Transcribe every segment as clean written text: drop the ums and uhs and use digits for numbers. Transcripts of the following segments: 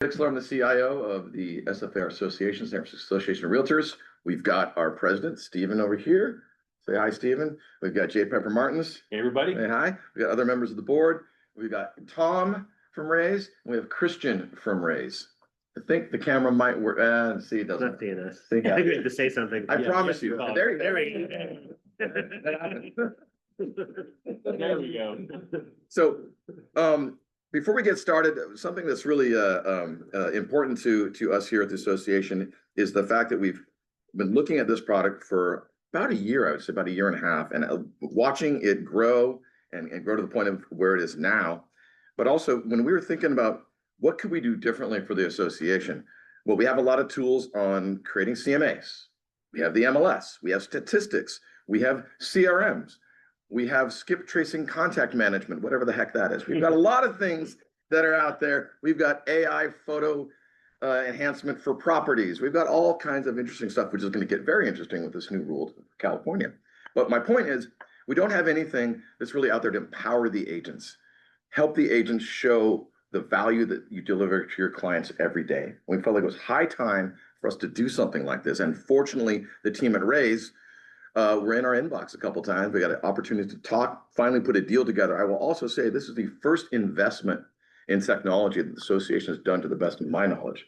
Bixler, I'm the CIO of the SFR Association, San Francisco Association of Realtors. We've got our president, Stephen, over here. Say hi, Stephen. We've got J. Pepper Martins. Hey, everybody. Say hi. We've got other members of the board. We've got Tom from Rayse. And we have Christian from Rayse. I think the camera might work. See, it doesn't. Not seeing us. I I think we have to say something. I promise you. Oh, There you There go. we go. There we go. So, before we get started, something that's really important to us here at the association is the fact that we've been looking at this product for about a year, I would say about a year and a half, and watching it grow and grow to the point of where it is now. But also, when we were thinking about what could we do differently for the association, well, we have a lot of tools on creating CMAs. We have the MLS, we have statistics, we have CRMs. We have skip tracing contact management, whatever the heck that is. We've got a lot of things that are out there. We've got AI photo enhancement for properties. We've got all kinds of interesting stuff, which is going to get very interesting with this new rule in California. But my point is, we don't have anything that's really out there to empower the agents, help the agents show the value that you deliver to your clients every day. We felt like it was high time for us to do something like this. And fortunately, the team at Rayse, we're in our inbox a couple times. We got an opportunity to talk, finally put a deal together. I will also say this is the first investment in technology that the association has done to the best of my knowledge.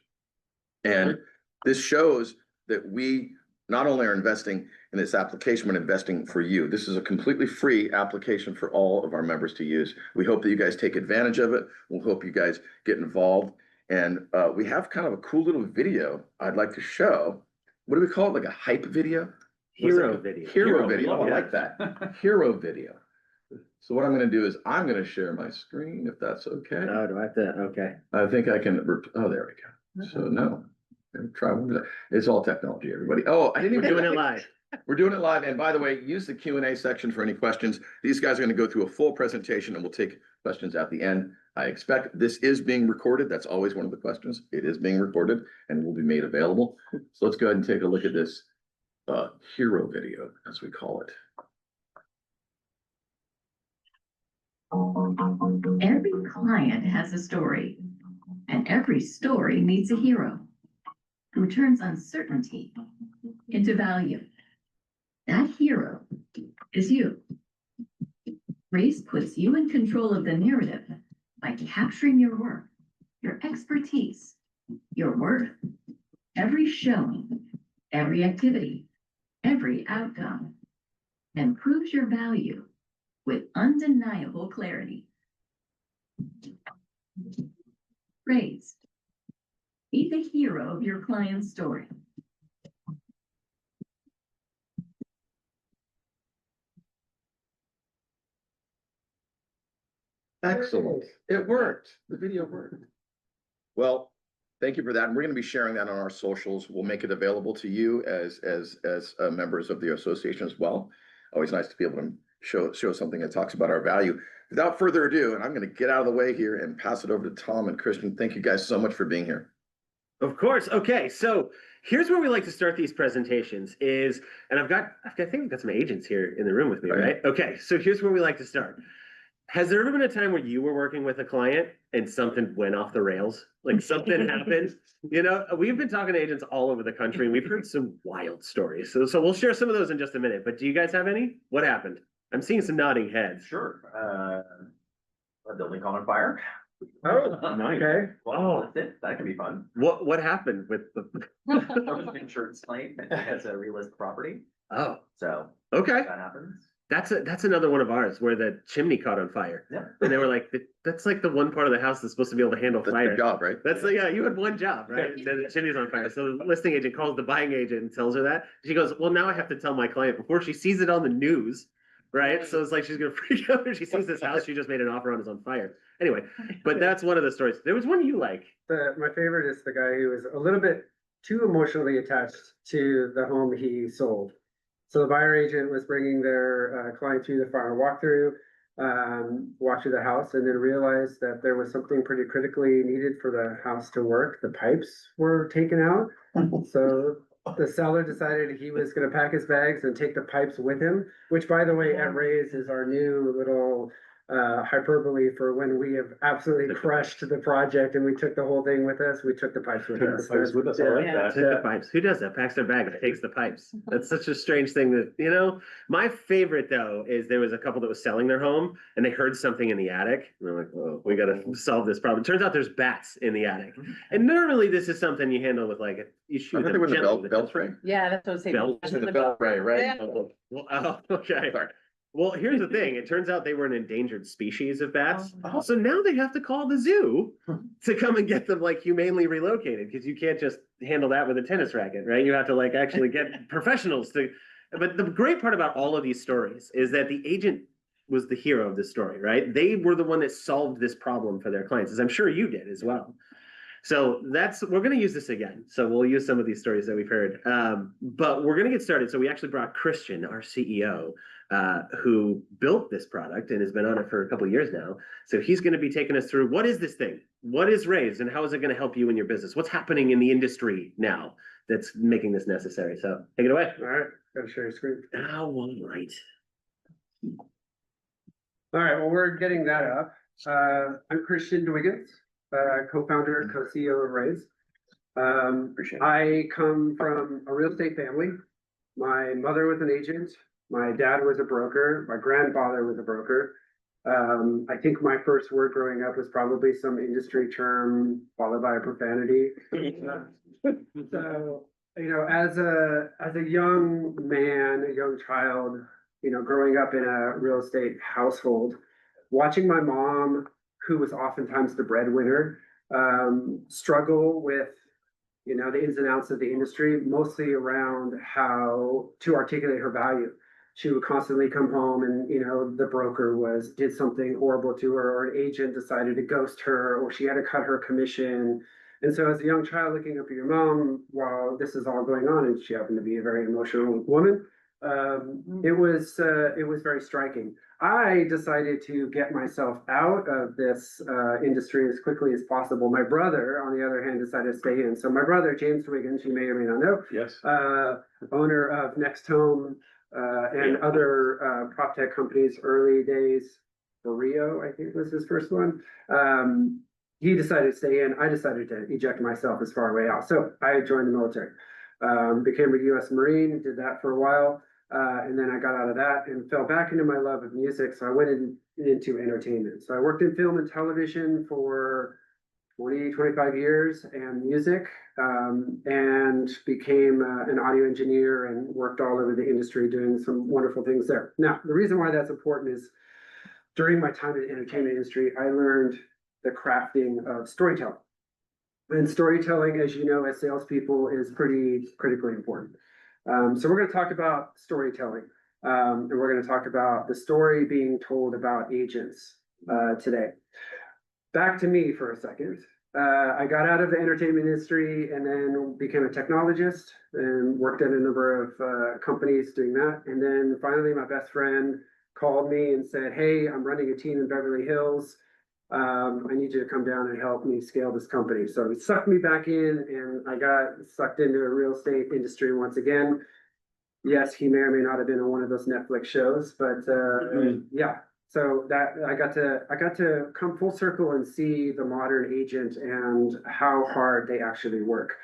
And this shows that we not only are investing in this application, but investing for you. This is a completely free application for all of our members to use. We hope that you guys take advantage of it. We hope you guys get involved. And we have kind of a cool little video I'd like to show. What do we call it? Like a hype video? Hero video. Hero video. I yeah. like that. Hero video. So what I'm going to do is I'm going to share my screen if that's okay. Oh, do I have to? Okay. I think I can. Oh, there we go. So no, try one more. It's all technology, everybody. Oh, I didn't We're even doing it live. We're doing it live. And by the way, use the Q&A section for any questions. These guys are going to go through a full presentation and we'll take questions at the end. I expect this is being recorded. That's always one of the questions. It is being recorded and will be made available. So let's go ahead and take a look at this hero video, as we call it. Every client has a story, and every story needs a hero who turns uncertainty into value. That hero is you. Rayse puts you in control of the narrative by capturing your work, your expertise, your worth, every showing, every activity, every outcome, and proves your value with undeniable clarity. Rayse, be the hero of your client's story. Excellent. It worked. The video worked. Well, thank you for that. And we're going to be sharing that on our socials. We'll make it available to you as members of the association as well. Always nice to be able to show something that talks about our value. Without further ado, and I'm going to get out of the way here and pass it over to Tom and Christian. Thank you guys so much for being here. Of course. Okay. So here's where we like to start these presentations is, and I think I've got some agents here in the room with me, right? Okay. So here's where we like to start. Has there ever been a time where you were working with a client and something went off the rails? Like something happened? You know, we've been talking to agents all over the country and we've heard some wild stories. So we'll share some of those in just a minute. But do you guys have any? What happened? I'm seeing some nodding heads. Sure. A building caught on fire. Oh, Nice. okay. Well, that's it. That can be fun. What happened with the? There was an insurance claim. It has a realistic property. Oh, So okay. that happens. That's another one of ours where the chimney caught on fire. Yeah. And they were like, that's like the one part of the house that's supposed to be able to handle That's fire. your job, right? That's yeah, you had one job, right? The chimney's on fire. So the listing agent calls the buying agent and tells her that. She goes, well, now I have to tell my client before she sees it on the news, right? So it's like she's gonna freak out when she sees this house she just made an offer on is on fire. Anyway, but that's one of the stories. There was one you like. My favorite is the guy who was a little bit too emotionally attached to the home he sold. So the buyer agent was bringing their client through the final walkthrough, walk through the house, and then realized that there was something pretty critically needed for the house to work. The pipes were taken out. So the seller decided he was going to pack his bags and take the pipes with him, which, by the way, at Rayse is our new little hyperbole for when we have absolutely crushed the project and we took the whole thing with us. We took the pipes with us. I was with us, I like Yeah. Take the that. pipes. Who does that? Packs their bag and takes the pipes. That's such a strange thing that, you know, my favorite though is there was a couple that was selling their home and they heard something in the attic. And they're like, oh, we got to solve this problem. Turns out there's bats in the attic. And normally this is something you handle with like, you I shoot thought them they were the gently belt, with belt ray? Yeah, that's what I was saying. Belt- That's The the belt ray, right? Yeah. Well, oh, okay. Sorry. Well, here's the thing. It turns out they were an endangered species of bats. Oh. So now they have to call the zoo to come and get them like humanely relocated because you can't just handle that with a tennis racket, right? You have to like actually get professionals to. But the great part about all of these stories is that the agent was the hero of the story, right? They were the one that solved this problem for their clients, as I'm sure you did as well. So we're going to use this again. So we'll use some of these stories that we've heard. But we're going to get started. So we actually brought Christian, our CEO, who built this product and has been on it for a couple of years now. So he's going to be taking us through what is this thing? What is Rayse and how is it going to help you in your business? What's happening in the industry now that's making this necessary? So take it away. All right, gotta share your screen. All right. All right, well, we're getting that up. I'm Christian Dwiggins, co-founder, co-CEO of Rayse. Appreciate it. I come from a real estate family. My mother was an agent. My dad was a broker. My grandfather was a broker. I think my first word growing up was probably some industry term followed by a profanity. So, you know, as a young man, a young child, you know, growing up in a real estate household, watching my mom, who was oftentimes the breadwinner, struggle with, you know, the ins and outs of the industry, mostly around how to articulate her value. She would constantly come home and, you know, the broker did something horrible to her, or an agent decided to ghost her, or she had to cut her commission. And so as a young child looking up at your mom while this is all going on, and she happened to be a very emotional woman, it was very striking. I decided to get myself out of this industry as quickly as possible. My brother, on the other hand, decided to stay in. So my brother, James Wiggins, you may or may not know, Yes. owner of Next Home and other prop tech companies, early days, Rio, I think was his first one. He decided to stay in. I decided to eject myself as far away out. So I joined the military, became a U.S. Marine, did that for a while. And then I got out of that and fell back into my love of music. So I went into entertainment. So I worked in film and television for 25 years and music, and became an audio engineer and worked all over the industry doing some wonderful things there. Now, the reason why that's important is during my time in the entertainment industry, I learned the crafting of storytelling. And storytelling, as you know, as salespeople, is pretty critically important. So we're going to talk about storytelling, and we're going to talk about the story being told about agents today. Back to me for a second. I got out of the entertainment industry and then became a technologist and worked at a number of companies doing that. And then finally, my best friend called me and said, "Hey, I'm running a team in Beverly Hills. I need you to come down and help me scale this company." So he sucked me back in and I got sucked into a real estate industry once again. Yes, he may or may not have been on one of those Netflix shows, but yeah. So that I got to come full circle and see the modern agent and how hard they actually work.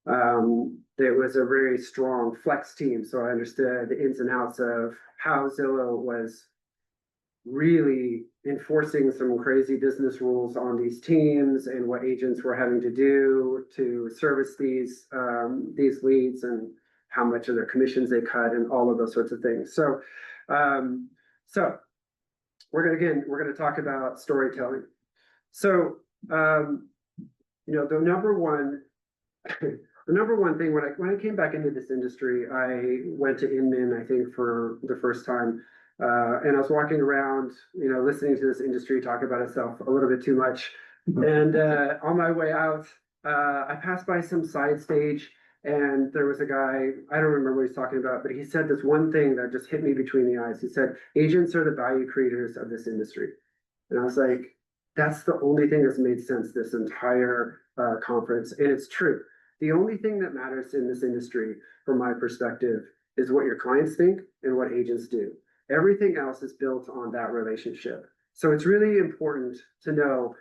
There was a very strong flex team, so I understood the ins and outs of how Zillow was really enforcing some crazy business rules on these teams and what agents were having to do to service these leads and how much of their commissions they cut and all of those sorts of things. So we're gonna talk about storytelling. So you know, the number one thing when I came back into this industry, I went to Inman, I think, for the first time. And I was walking around, you know, listening to this industry talk about itself a little bit too much. And on my way out, I passed by some side stage and there was a guy, I don't remember what he's talking about, but he said this one thing that just hit me between the eyes. He said, "Agents are the value creators of this industry." And I was like, that's the only thing that's made sense this entire conference. And it's true. The only thing that matters in this industry, from my perspective, is what your clients think and what agents do. Everything else is built on that relationship. So it's really important to know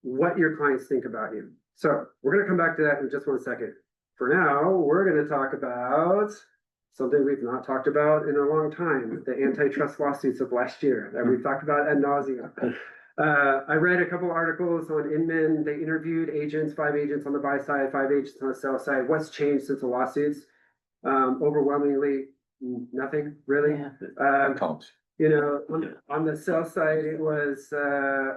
what your clients think about you. So we're gonna come back to that in just 1 second. For now, we're gonna talk about something we've not talked about in a long time, the antitrust lawsuits of last year that we've talked about ad nauseum. I read a couple articles on Inman. They interviewed agents, 5 agents on the buy side, 5 agents on the sell side. What's changed since the lawsuits? Overwhelmingly, nothing really. Comps. You know, on the sell side, it was,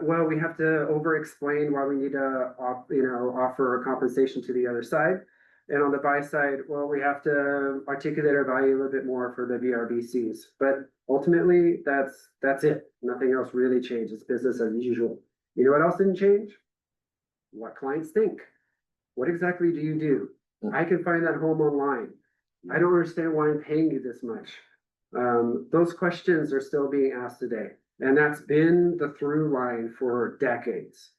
well, we have to over-explain why we need to, offer a compensation to the other side. And on the buy side, well, we have to articulate our value a little bit more for the VRBCs. But ultimately, that's it. Nothing else really changed. It's business as usual. You know what else didn't change? What clients think. What exactly do you do? I can find that home online. I don't understand why I'm paying you this much. Those questions are still being asked today. And that's been the through line for decades.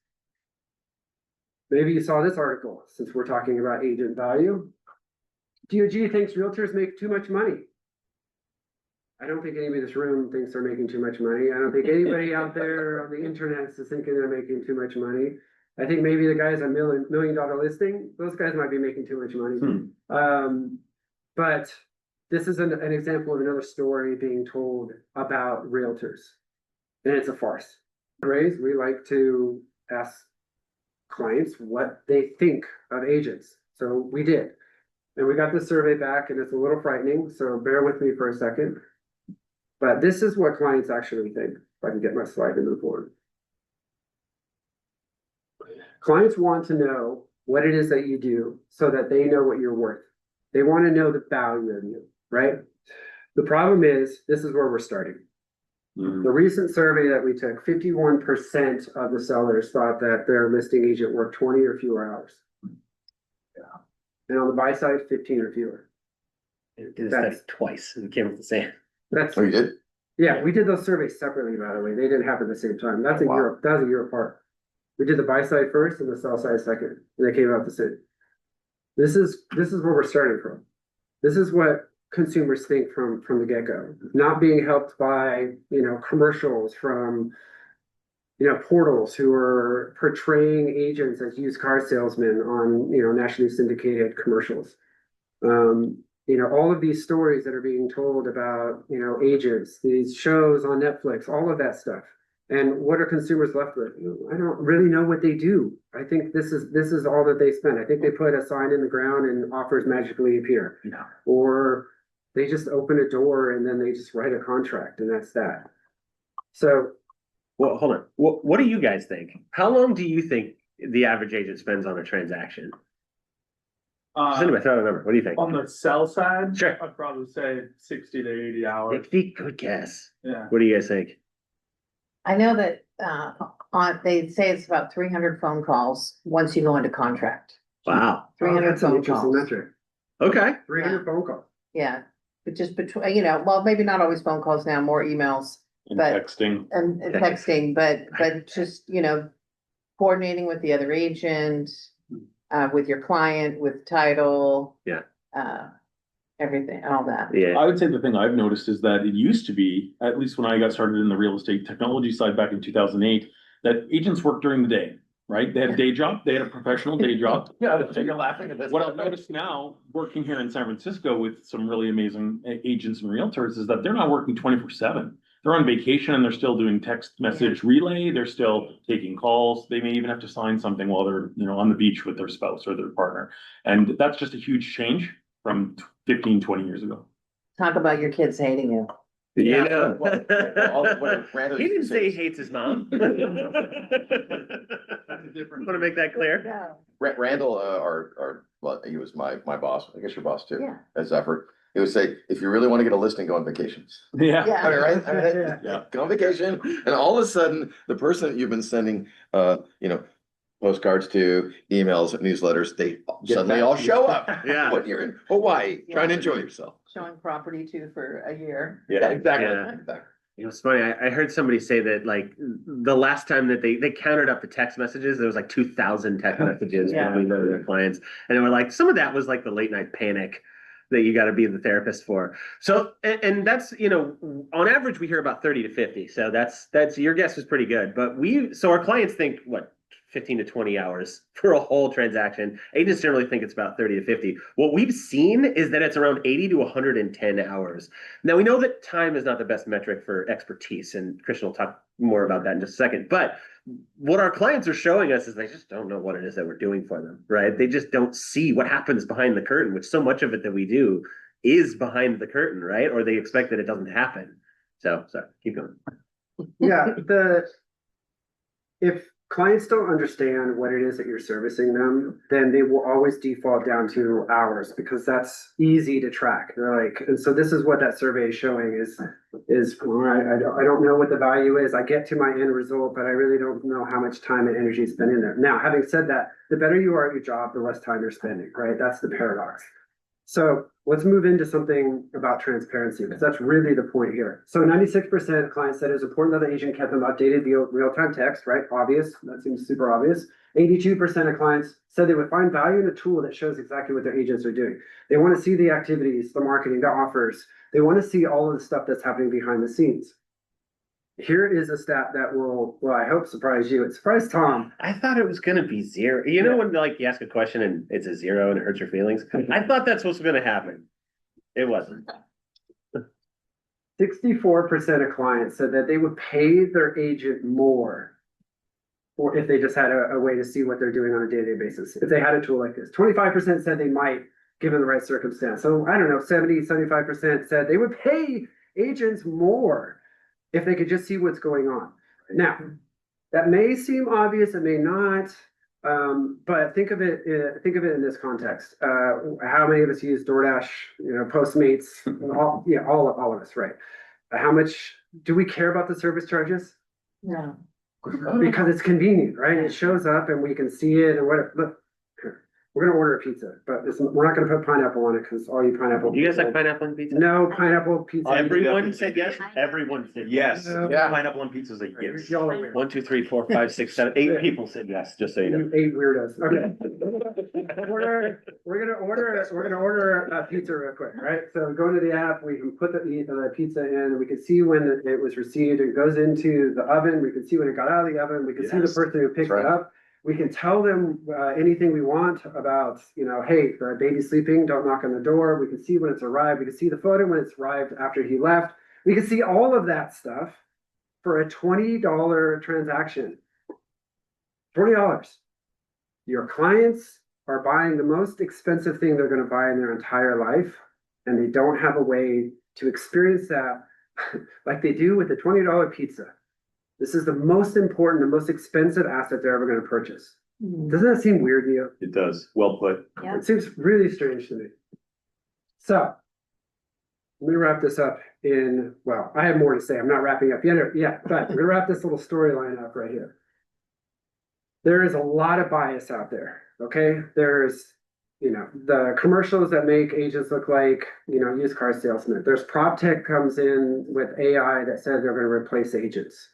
Maybe you saw this article, since we're talking about agent value. DOG thinks realtors make too much money. I don't think anybody in this room thinks they're making too much money. I don't think anybody out there on the internet is thinking they're making too much money. I think maybe the guys on $1 million listing, those guys might be making too much money. But this is an example of another story being told about realtors. And it's a farce. Rayse, we like to ask clients what they think of agents. So we did. And we got this survey back and it's a little frightening. So bear with me for a second. But this is what clients actually think. If I can get my slide to move forward. Clients want to know what it is that you do so that they know what you're worth. They want to know the value of you, right? The problem is, this is where we're starting. The recent survey that we took, 51% of the sellers thought that their listing agent worked 20 or fewer hours. And on the buy side, 15 or fewer. Did this study twice and came with the same. That's, Oh, you did? yeah, we did those surveys separately, by the way. They didn't happen at the same time. That's a Wow. year, that was a year apart. We did the buy side first and the sell side second, and they came out the same. This is where we're starting from. This is what consumers think from the get-go, not being helped by, commercials from, portals who are portraying agents as used car salesmen on, nationally syndicated commercials. All of these stories that are being told about, agents, these shows on Netflix, all of that stuff. And what are consumers left with? I don't really know what they do. I think this is all that they spend. I think they put a sign in the ground and offers magically appear. No. Or they just open a door and then they just write a contract and that's that. So, Well, hold on. What do you guys think? How long do you think the average agent spends on a transaction? Just anyway, throw out a number. What do you think? On the sell side? Sure. I'd probably say 60 to 80 hours. 60? Good guess. Yeah. What do you guys think? I know that, they say it's about 300 phone calls once you go into contract. Wow. 300 that's an phone interesting calls. metric. Okay. 300 phone calls. Yeah, but just between, well, maybe not always phone calls now, more emails And But- texting. and texting, but just, coordinating with the other agent, with your client, with title. Yeah. Everything, all that. Yeah. I would say the thing I've noticed is that it used to be, at least when I got started in the real estate technology side back in 2008, that agents worked during the day, right? They had a day job, they had a professional day job. Yeah, you're laughing at this. What I've noticed now, working here in San Francisco with some really amazing agents and realtors, is that they're not working 24/7. They're on vacation and they're still doing text message relay. They're still taking calls. They may even have to sign something while they're, on the beach with their spouse or their partner. And that's just a huge change from 15, 20 years ago. Talk about your kids hating you. You Well, what Randall He didn't used to say he say- hates his mom. Want to make that clear? Yeah. Randall, well, he was my boss, I guess your boss too, Yeah. as Zephyr. He would say, if you really want to get a listing, go on vacations. Yeah. I mean, right? I mean, Yeah. go on vacation, and all of a sudden, the person that you've been sending, postcards to, emails, newsletters, they suddenly all show up. Yeah. When you're in Hawaii, trying to enjoy yourself. Showing property to for a year. Yeah, exactly. Yeah. Exactly. It's funny. I heard somebody say that like the last time that they counted up the text messages, there was like 2,000 text messages Yeah. between them and their clients, and they were like, some of that was like the late night panic that you got to be the therapist for. So, and that's, you know, on average, we hear about 30 to 50. So that's your guess is pretty good. But so our clients think what, 15 to 20 hours for a whole transaction. Agents generally think it's about 30 to 50. What we've seen is that it's around 80 to 110 hours. Now we know that time is not the best metric for expertise, and Christian will talk more about that in just a second. But what our clients are showing us is they just don't know what it is that we're doing for them, right? They just don't see what happens behind the curtain, which so much of it that we do is behind the curtain, right? Or they expect that it doesn't happen. So keep going. Yeah, if clients don't understand what it is that you're servicing them, then they will always default down to hours because that's easy to track. They're like, and so this is what that survey is showing is well, I don't know what the value is. I get to my end result, but I really don't know how much time and energy is spent in there. Now, having said that, the better you are at your job, the less time you're spending, right? That's the paradox. So let's move into something about transparency, because that's really the point here. So 96% of clients said it was important that the agent kept them updated via real-time text, right? Obvious, that seems super obvious. 82% of clients said they would find value in a tool that shows exactly what their agents are doing. They want to see the activities, the marketing, the offers. They want to see all of the stuff that's happening behind the scenes. Here is a stat that will, well, I hope surprise you. It surprised Tom. I thought it was going to be zero. You know, when like you ask a question and it's a zero and it hurts your feelings? I thought that's what's going to happen. It wasn't. 64% of clients said that they would pay their agent more or if they just had a way to see what they're doing on a day-to-day basis. If they had a tool like this, 25% said they might, given the right circumstance. So I don't know, 75% said they would pay agents more if they could just see what's going on. Now, that may seem obvious, it may not, but think of it in this context. How many of us use DoorDash, Postmates, all of us, right? How much do we care about the service charges? No. Because it's convenient, right? It shows up and we can see it and what. Look, we're gonna order a pizza, but we're not gonna put pineapple on it because all you pineapple. You guys like pineapple on pizza? No pineapple pizza. Everyone said yes. Everyone said Yes, Yeah. pineapple on pizza is a yes. Y'all are weird. 1, 2, 3, 4, 5, 6, 7, 8 people said yes. Just so you know. You 8 weirdos. Okay. We're gonna order a pizza real quick, right? So go to the app, we can put the pizza in, we can see when it was received, it goes into the oven, we can see when it got out of the oven, we can see the person who picked it up. We can tell them anything we want about, hey, the baby's sleeping, don't knock on the door. We can see when it's arrived. We can see the photo when it's arrived after he left. We can see all of that stuff for a $20 transaction. $20. Your clients are buying the most expensive thing they're going to buy in their entire life, and they don't have a way to experience that like they do with the $20 pizza. This is the most important, the most expensive asset they're ever going to purchase. Doesn't that seem weird to you? It does. Well put. Yeah. It seems really strange to me. So, let me wrap this up well, I have more to say. I'm not wrapping up yet, but I'm going to wrap this little storyline up right here. There is a lot of bias out there, okay? There's, the commercials that make agents look like, used car salesmen. There's prop tech comes in with AI that says they're going to replace agents.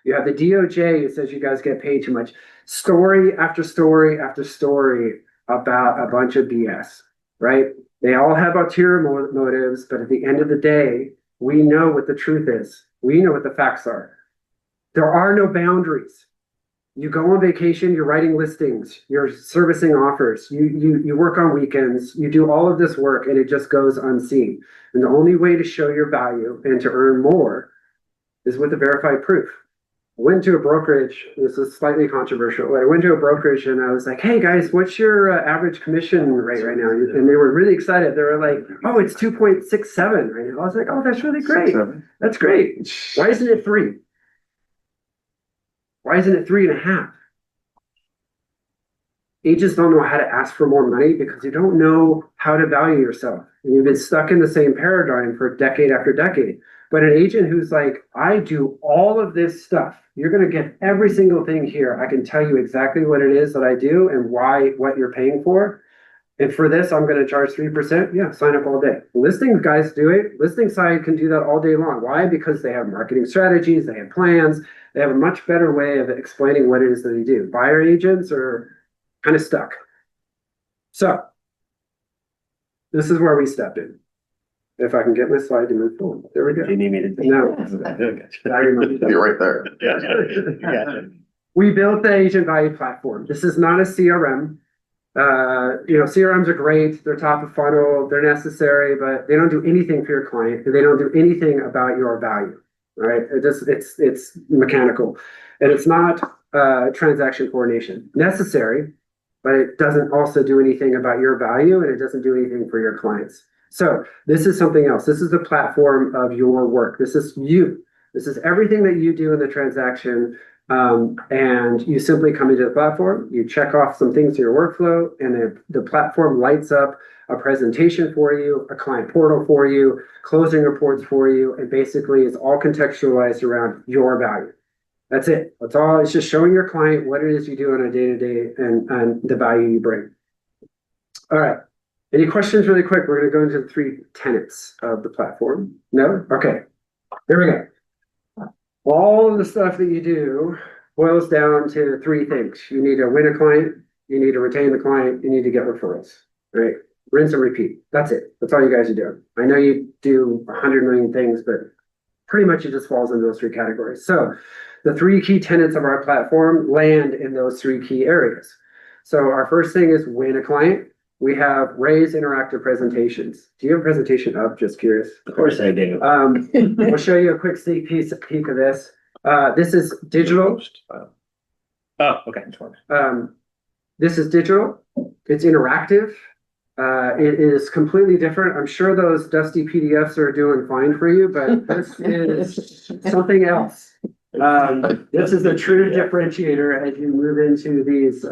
You have the DOJ who says you guys get paid too much. Story after story after story about a bunch of BS, right? They all have ulterior motives, but at the end of the day, we know what the truth is. We know what the facts are. There are no boundaries. You go on vacation, you're writing listings, you're servicing offers, you work on weekends, you do all of this work and it just goes unseen. And the only way to show your value and to earn more is with a verified proof. Went to a brokerage. This is slightly controversial. I went to a brokerage and I was like, "Hey guys, what's your average commission rate right now?" And they were really excited. They were like, "Oh, it's 2.67 right now." I was like, "Oh, that's really great. That's great. Why isn't it 3? Why isn't it 3.5?" Agents don't know how to ask for more money because you don't know how to value yourself. And you've been stuck in the same paradigm for decade after decade. But an agent who's like, "I do all of this stuff. You're going to get every single thing here. I can tell you exactly what it is that I do and what you're paying for. And for this, I'm going to charge 3%. Yeah, sign up all day." Listing guys do it. Listing side can do that all day long. Why? Because they have marketing strategies, they have plans, they have a much better way of explaining what it is that they do. Buyer agents are kind of stuck. So, let me wrap this up in, I have more to say. I'm not wrapping up yet. Yeah, but we're gonna wrap this little storyline up right here. There is a lot of bias out there, okay? There is, a lot of bias out there. So, This is where we step in. If I can get my slide to move forward, there we go. Do you need me to? No. Very much so. You're right there. Gotcha. We built the agent value platform. This is not a CRM. CRMs are great. They're top of funnel. They're necessary, but they don't do anything for your client. They don't do anything about your value, right? It's mechanical, and it's not transaction coordination. Necessary, but it doesn't also do anything about your value, and it doesn't do anything for your clients. So this is something else. This is the platform of your work. This is you. This is everything that you do in the transaction. And you simply come into the platform, you check off some things to your workflow, and the platform lights up a presentation for you, a client portal for you, closing reports for you, and basically it's all contextualized around your value. That's it. That's all. It's just showing your client what it is you do on a day-to-day and the value you bring. All right. Any questions really quick? We're going to go into the 3 tenets of the platform. No? Okay. Here we go. All of the stuff that you do boils down to 3 things. You need to win a client, you need to retain the client, you need to get referrals, right? Rinse and repeat. That's it. That's all you guys are doing. I know you do 100 million things, but pretty much it just falls into those 3 categories. So the 3 key tenets of our platform land in those 3 key areas. So our first thing is win a client. We have Rayse interactive presentations. Do you have a presentation up? Just curious. Of course I do. We'll show you a quick sneak peek of this. This is digital. Oh, okay. This is digital. It's interactive. It is completely different. I'm sure those dusty PDFs are doing fine for you, but this is something else. This is a true differentiator as you move into these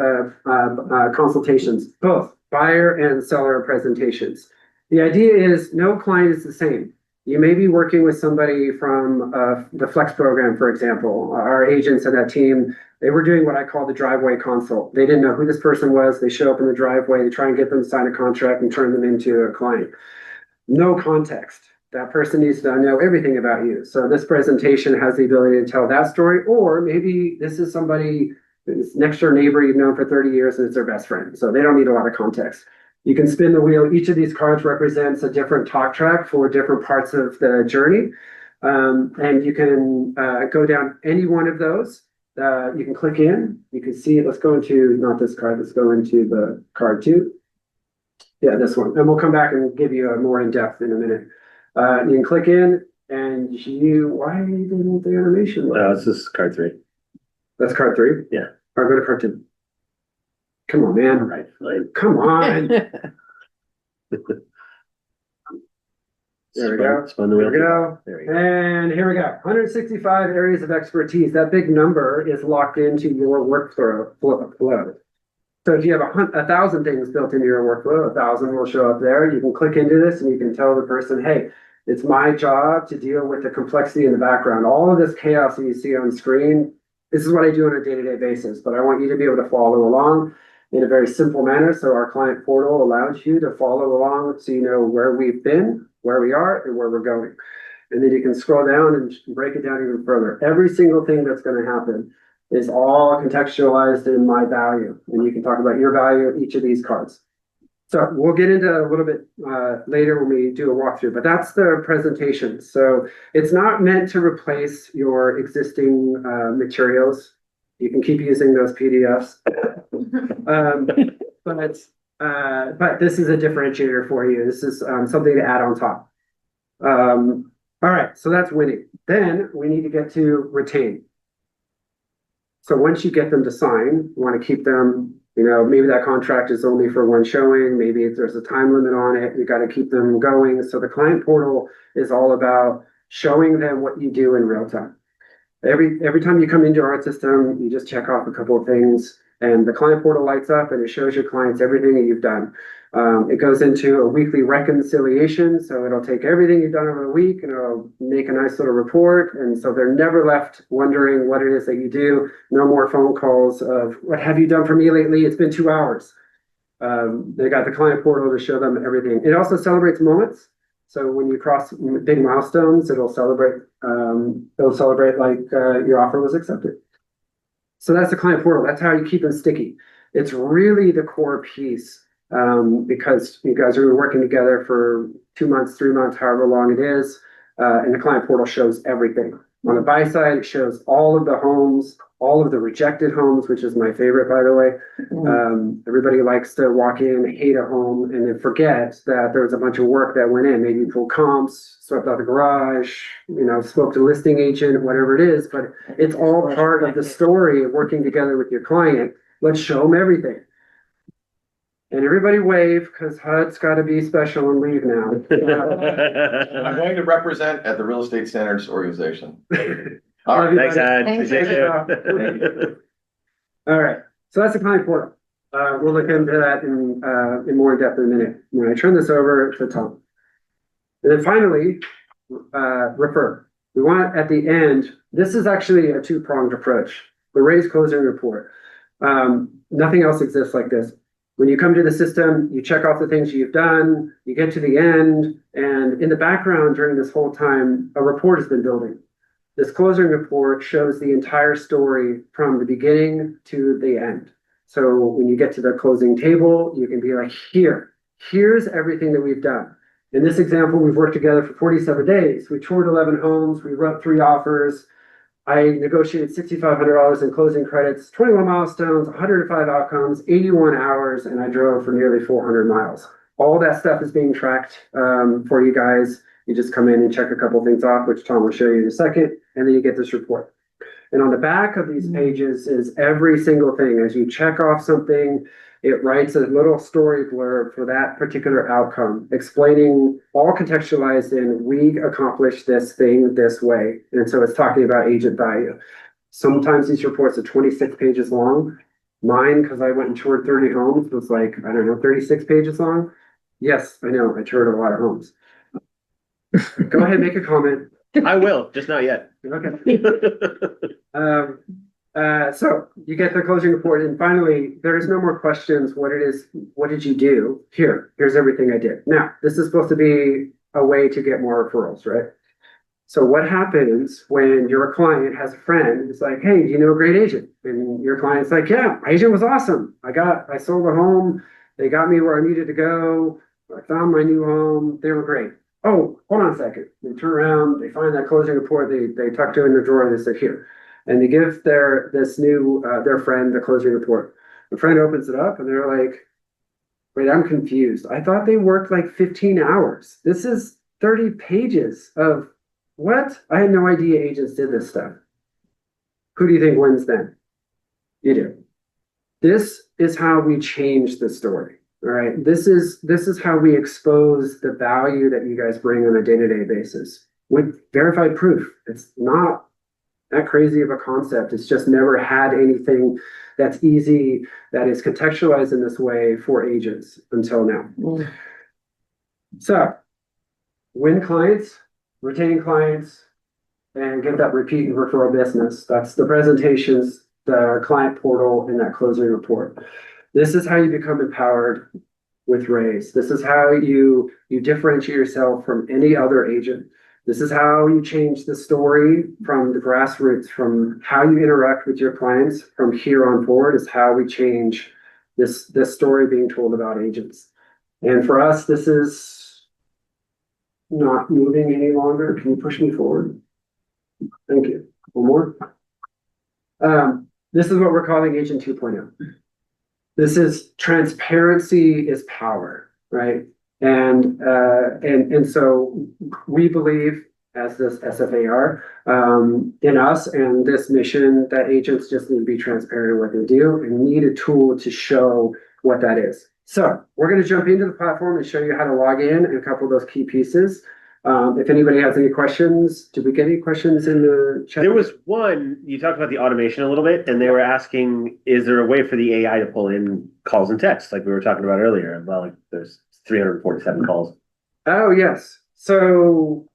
consultations, both buyer and seller presentations. The idea is no client is the same. You may be working with somebody from the Flex program, for example. Our agents and that team, they were doing what I call the driveway consult. They didn't know who this person was. They show up in the driveway, they try and get them to sign a contract and turn them into a client. No context. That person needs to know everything about you. So this presentation has the ability to tell that story, or maybe this is somebody, this next door neighbor you've known for 30 years and it's their best friend. So they don't need a lot of context. You can spin the wheel. Each of these cards represents a different talk track for different parts of the journey. And you can go down any one of those. You can click in. You can see, let's go into, not this card, let's go into the card 2. Yeah, this one. And we'll come back and give you a more in-depth in a minute. You can click in and why didn't the animation work? This is card 3. That's card 3? Yeah. Or go to card 2. Come on, man. Right. Come on. There we go. Spun the There wheel. we go. There we go. And here we go. 165 areas of expertise. That big number is locked into your workflow flow. So if you have 1,000 things built into your workflow, 1,000 will show up there. You can click into this and you can tell the person, hey, it's my job to deal with the complexity in the background. All of this chaos that you see on screen, this is what I do on a day-to-day basis, but I want you to be able to follow along in a very simple manner. So our client portal allows you to follow along so you know where we've been, where we are, and where we're going. And then you can scroll down and break it down even further. Every single thing that's going to happen is all contextualized in my value. And you can talk about your value of each of these cards. So we'll get into a little bit later when we do a walkthrough, but that's the presentation. So it's not meant to replace your existing materials. You can keep using those PDFs. But this is a differentiator for you. This is something to add on top. All right, so that's winning. Then we need to get to retain. So once you get them to sign, you want to keep them, maybe that contract is only for one showing, maybe there's a time limit on it, you got to keep them going. So the client portal is all about showing them what you do in real time. Every time you come into our system, you just check off a couple of things and the client portal lights up and it shows your clients everything that you've done. It goes into a weekly reconciliation. So it'll take everything you've done over the week and it'll make a nice little report. And so they're never left wondering what it is that you do. No more phone calls of what have you done for me lately? It's been 2 hours. They got the client portal to show them everything. It also celebrates moments. So when you cross big milestones, it'll celebrate like your offer was accepted. So that's the client portal. That's how you keep them sticky. It's really the core piece Because you guys are working together for 2 months, 3 months, however long it is. And the client portal shows everything. On the buy side, it shows all of the homes, all of the rejected homes, which is my favorite, by the way. Everybody likes to walk in, hate a home, and then forget that there was a bunch of work that went in. Maybe you pulled comps, swept out the garage, spoke to the listing agent, whatever it is, but it's all part of the story of working together with your client. Let's show them everything. And everybody wave, because HUD's got to be special and leave now. I'm going to represent at the Real Estate Standards Organization. All right. Thanks, Ed. Thanks, Thank Ed. you. All right, so that's the client portal. We'll look into that in more depth in a minute. When I turn this over to Tom. And then finally, refer. We want at the end, this is actually a two-pronged approach. The Rayse closing report. Nothing else exists like this. When you come to the system, you check off the things you've done, you get to the end, and in the background during this whole time, a report has been building. This closing report shows the entire story from the beginning to the end. So when you get to the closing table, you can be like, here's everything that we've done. In this example, we've worked together for 47 days. We toured 11 homes, we wrote 3 offers. I negotiated $6,500 in closing credits, 21 milestones, 105 outcomes, 81 hours, and I drove for nearly 400 miles. All that stuff is being tracked for you guys. You just come in and check a couple things off, which Tom will show you in a second, and then you get this report. And on the back of these pages is every single thing. As you check off something, it writes a little story blurb for that particular outcome, explaining, all contextualized in, we accomplished this thing this way. And so it's talking about agent value. Sometimes these reports are 26 pages long. Mine, because I went and toured 30 homes, was like, I don't know, 36 pages long. Yes, I know, I toured a lot of homes. Go ahead, make a comment. I will, just not yet. Okay. So you get the closing report, and finally, there is no more questions. What did you do? Here's everything I did. Now, this is supposed to be a way to get more referrals, right? So what happens when your client has a friend who's like, hey, do you know a great agent? And your client's like, yeah, my agent was awesome. I sold a home. They got me where I needed to go. I found my new home. They were great. Oh, hold on a second. They turn around, they find that closing report, they tucked it in their drawer, and they said, here. And they give their friend the closing report. The friend opens it up and they're like, wait, I'm confused. I thought they worked like 15 hours. This is 30 pages of what? I had no idea agents did this stuff. Who do you think wins then? You do. This is how we change the story. All right. This is how we expose the value that you guys bring on a day-to-day basis with verified proof. It's not that crazy of a concept. It's just never had anything that's easy, that is contextualized in this way for agents until now. So win clients, retain clients, and get that repeat and referral business. That's the presentations, the client portal, and that closing report. This is how you become empowered with Rayse. This is how you differentiate yourself from any other agent. This is how you change the story from the grassroots, from how you interact with your clients from here on forward is how we change this story being told about agents. And for us, this is not moving any longer. Can you push me forward? Thank you. One more. This is what we're calling Agent 2.0. This is transparency is power, right? And so we believe as this SFAR in us and this mission that agents just need to be transparent in what they do and need a tool to show what that is. So we're going to jump into the platform and show you how to log in and a couple of those key pieces. If anybody has any questions, did we get any questions in the chat? There was one, you talked about the automation a little bit, and they were asking, is there a way for the AI to pull in calls and texts like we were talking about earlier? Well, like there's 347 calls. Oh, yes. So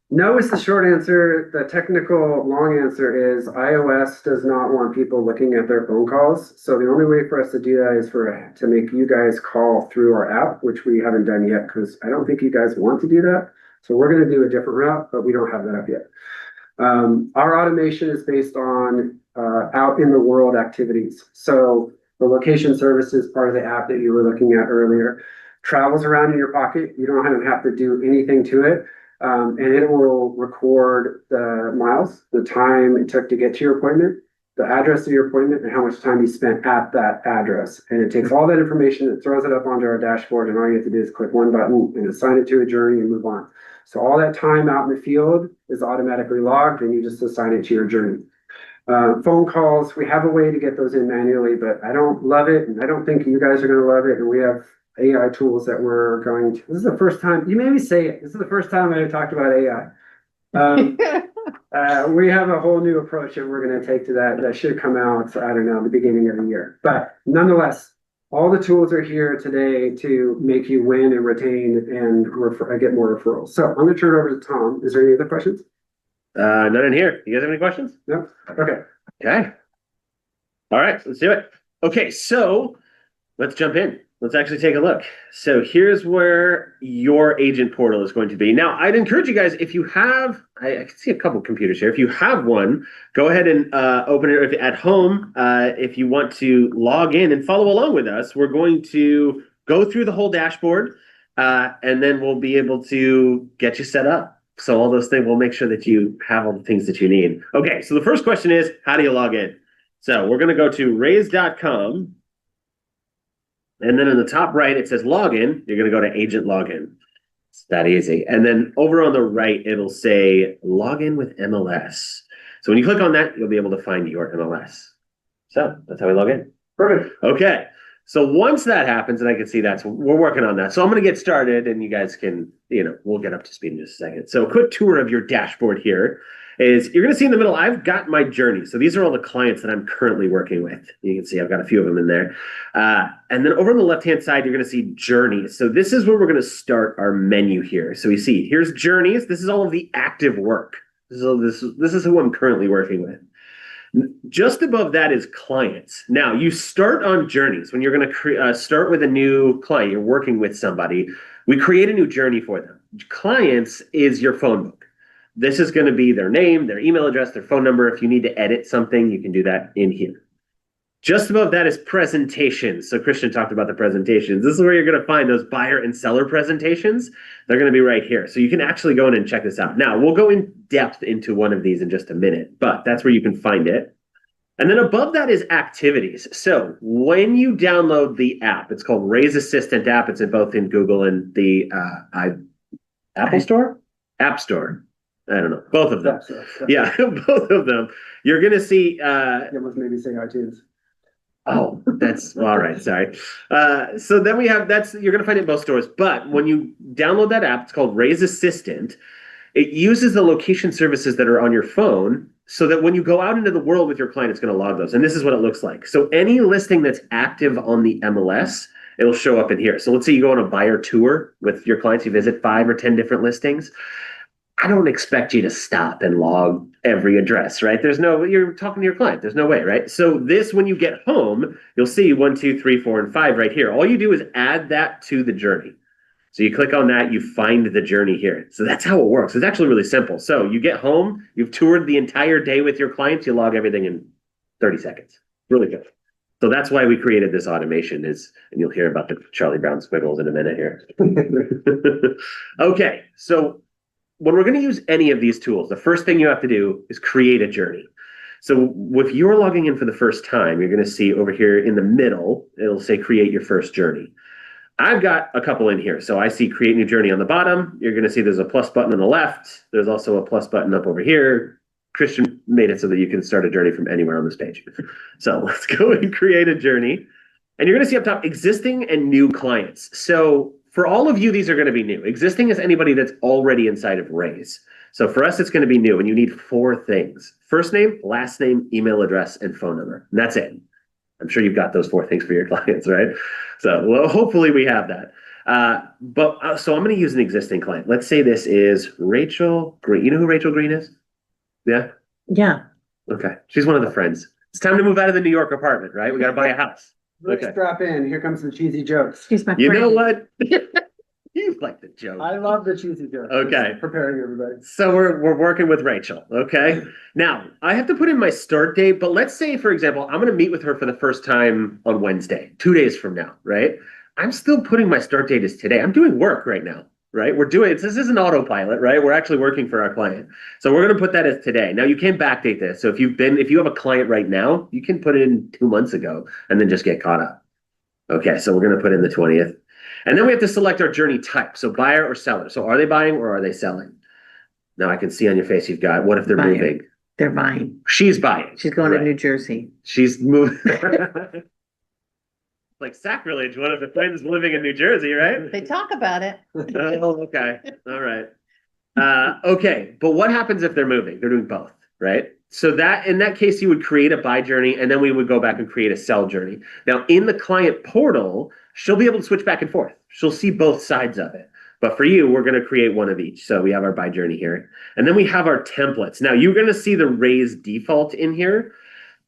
no is the short answer. The technical long answer is iOS does not want people looking at their phone calls. So the only way for us to do that is to make you guys call through our app, which we haven't done yet because I don't think you guys want to do that. So we're going to do a different route, but we don't have that up yet. Our automation is based on out in the world activities. So The location service is part of the app that you were looking at earlier. Travels around in your pocket. You don't have to do anything to it. And it will record the miles, the time it took to get to your appointment, the address of your appointment, and how much time you spent at that address. And it takes all that information, it throws it up onto our dashboard, and all you have to do is click one button and assign it to a journey and move on. So all that time out in the field is automatically logged, and you just assign it to your journey. Phone calls, we have a way to get those in manually, but I don't love it, and I don't think you guys are gonna love it, and we have AI tools that we're going to, this is the first time, you made me say it, this is the first time I talked about AI. We have a whole new approach that we're gonna take to that, that should come out, I don't know, the beginning of the year. But nonetheless, all the tools are here today to make you win and retain and get more referrals. So I'm gonna turn it over to Tom. Is there any other questions? None in here. You guys have any questions? No? Okay. Okay. All right, let's do it. Okay, so let's jump in. Let's actually take a look. So here's where your agent portal is going to be. Now, I'd encourage you guys, if you have, I can see a couple computers here. If you have one, go ahead and open it at home. If you want to log in and follow along with us, we're going to go through the whole dashboard, and then we'll be able to get you set up. So all those things, we'll make sure that you have all the things that you need. Okay, so the first question is, how do you log in? So we're going to go to Rayse.com. And then in the top right, it says login. You're going to go to agent login. It's that easy. And then over on the right, it'll say login with MLS. So when you click on that, you'll be able to find your MLS. So that's how we log in. Perfect. Okay. So once that happens, and I can see we're working on that. So I'm going to get started and you guys can, we'll get up to speed in just a second. So a quick tour of your dashboard here is you're going to see in the middle, I've got my journey. So these are all the clients that I'm currently working with. You can see I've got a few of them in there. And then over on the left-hand side, you're going to see journeys. So this is where we're going to start our menu here. So we see here's journeys. This is all of the active work. This is who I'm currently working with. Just above that is clients. Now you start on journeys. When you're going to start with a new client, you're working with somebody, we create a new journey for them. Clients is your phone book. This is going to be their name, their email address, their phone number. If you need to edit something, you can do that in here. Just above that is presentations. So Christian talked about the presentations. This is where you're going to find those buyer and seller presentations. They're going to be right here. So you can actually go in and check this out. Now, we'll go in depth into one of these in just a minute, but that's where you can find it. And then above that is activities. So when you download the app, it's called Rayse Assistant app. It's both in Google and the Apple Store? App Store. I don't know. Both of them. Yeah, both of them. You're going to see. It was maybe say iTunes. Oh, that's all right. Sorry. So then we have you're going to find it in both stores. But when you download that app, it's called Rayse Assistant. It uses the location services that are on your phone so that when you go out into the world with your client, it's going to log those. And this is what it looks like. So any listing that's active on the MLS, it'll show up in here. So let's say you go on a buyer tour with your clients, you visit 5 or 10 different listings. I don't expect you to stop and log every address, right? You're talking to your client. There's no way, right? So this, when you get home, you'll see 1, 2, 3, 4, and 5 right here. All you do is add that to the journey. So you click on that, you find the journey here. So that's how it works. It's actually really simple. So you get home, you've toured the entire day with your clients, you log everything in 30 seconds. Really good. So that's why we created this automation and you'll hear about the Charlie Brown squiggles in a minute here. Okay, so when we're going to use any of these tools, the first thing you have to do is create a journey. So if you're logging in for the first time, you're going to see over here in the middle, it'll say create your first journey. I've got a couple in here. So I see create new journey on the bottom. You're going to see there's a plus button on the left. There's also a plus button up over here. Christian made it so that you can start a journey from anywhere on this page. So let's go and create a journey. And you're going to see up top existing and new clients. So for all of you, these are going to be new. Existing is anybody that's already inside of Rayse. So for us, it's going to be new, and you need 4 things: first name, last name, email address, and phone number. And that's it. I'm sure you've got those 4 things for your clients, right? So well, hopefully we have that. So I'm going to use an existing client. Let's say this is Rachel Green. You know who Rachel Green is? Yeah? Yeah. Okay. She's one of the friends. It's time to move out of the New York apartment, right? We got to buy a house. Let's Okay. strap in. Here comes the cheesy jokes. She's my You know friend. what? like the joke. I love the cheesy joke. Okay. Just preparing everybody. So we're working with Rachel, okay? Now, I have to put in my start date, but let's say, for example, I'm gonna meet with her for the first time on Wednesday, 2 days from now, right? I'm still putting my start date as today. I'm doing work right now, right? This is an autopilot, right? We're actually working for our client. So we're gonna put that as today. Now you can backdate this. So if you have a client right now, you can put it in 2 months ago and then just get caught up. Okay, so we're gonna put in the 20th. And then we have to select our journey type. So buyer or seller. So are they buying or are they selling? Now I can see on your face you've got, what if they're Buyer. moving? They're buying. She's buying. She's going to Right. New Jersey. She's moving. Like sacrilege, one of the twins living in New Jersey, right? They talk about it. Oh, okay. All right. Okay, but what happens if they're moving? They're doing both, right? So that in that case, you would create a buy journey and then we would go back and create a sell journey. Now in the client portal, she'll be able to switch back and forth. She'll see both sides of it. But for you, we're going to create one of each. So we have our buy journey here. And then we have our templates. Now you're going to see the Rayse default in here.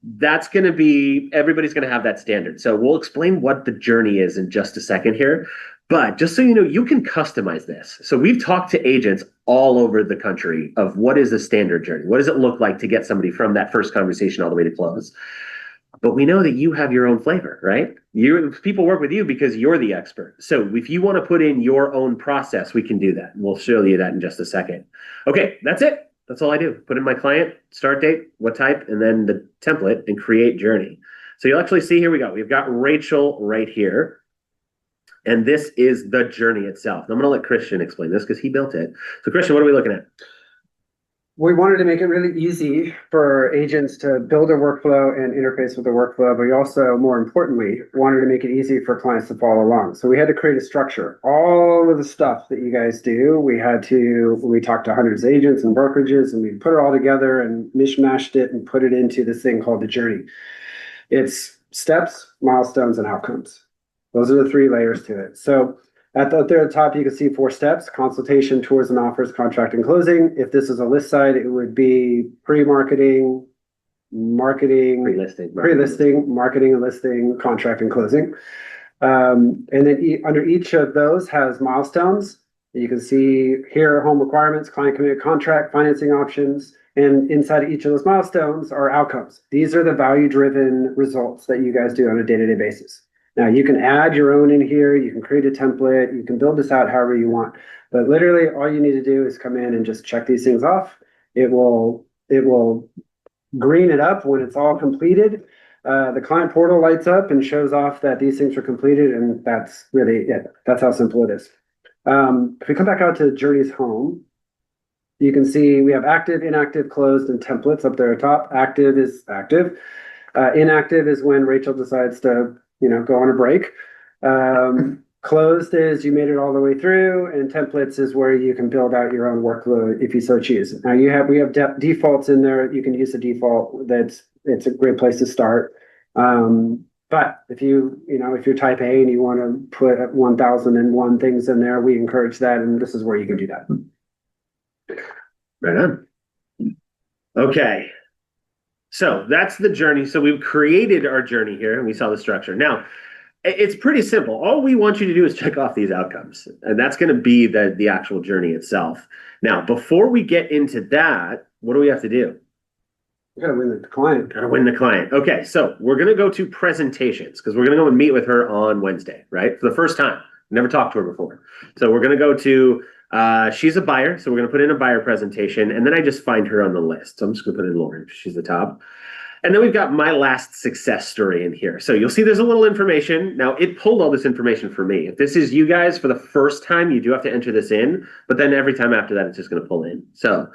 That's going to be, everybody's going to have that standard. So we'll explain what the journey is in just a second here. But just so you know, you can customize this. So we've talked to agents all over the country of what is a standard journey? What does it look like to get somebody from that first conversation all the way to close? But we know that you have your own flavor, right? People work with you because you're the expert. So if you want to put in your own process, we can do that. We'll show you that in just a second. Okay, that's it. That's all I do. Put in my client, start date, what type, and then the template and create journey. So you'll actually see, here we go. We've got Rachel right here. And this is the journey itself. I'm going to let Christian explain this because he built it. So Christian, what are we looking at? We wanted to make it really easy for agents to build a workflow and interface with the workflow, but we also, more importantly, wanted to make it easy for clients to follow along. So we had to create a structure. All of the stuff that you guys do, we talked to hundreds of agents and brokerages, and we put it all together and mishmashed it and put it into this thing called the journey. It's steps, milestones, and outcomes. Those are the 3 layers to it. So at the top, you can see 4 steps: consultation, tours and offers, contract and closing. If this is a list site, it would be pre-marketing, marketing, pre-listing, marketing and listing, contract and closing. And then under each of those has milestones. You can see here, home requirements, client committed contract, financing options, and inside of each of those milestones are outcomes. These are the value-driven results that you guys do on a day-to-day basis. Now you can add your own in here, you can create a template, you can build this out however you want. But literally all you need to do is come in and just check these things off. It will green it up when it's all completed. The client portal lights up and shows off that these things are completed, and that's really it. That's how simple it is. If we come back out to Journey's home, you can see we have active, inactive, closed, and templates up there at top. Active is active. Inactive is when Rachel decides to go on a break. Closed is you made it all the way through, and templates is where you can build out your own workload if you so choose. Now we have defaults in there. You can use the default. It's a great place to start. But if you're type A and you want to put 1001 things in there, we encourage that, and this is where you can do that. Right on. Okay. So that's the journey. So we've created our journey here and we saw the structure. Now, it's pretty simple. All we want you to do is check off these outcomes, and that's going to be the actual journey itself. Now, before we get into that, what do we have to do? You gotta win the client. Gotta win the client. Okay, so we're going to go to presentations because we're going to go and meet with her on Wednesday, right? For the first time. Never talked to her before. So we're going to go to, she's a buyer. So we're going to put in a buyer presentation, and then I just find her on the list. So I'm just going to put in Lauren. She's the top. And then we've got my last success story in here. So you'll see there's a little information. Now, it pulled all this information for me. If this is you guys for the first time, you do have to enter this in. But then every time after that, it's just going to pull in. So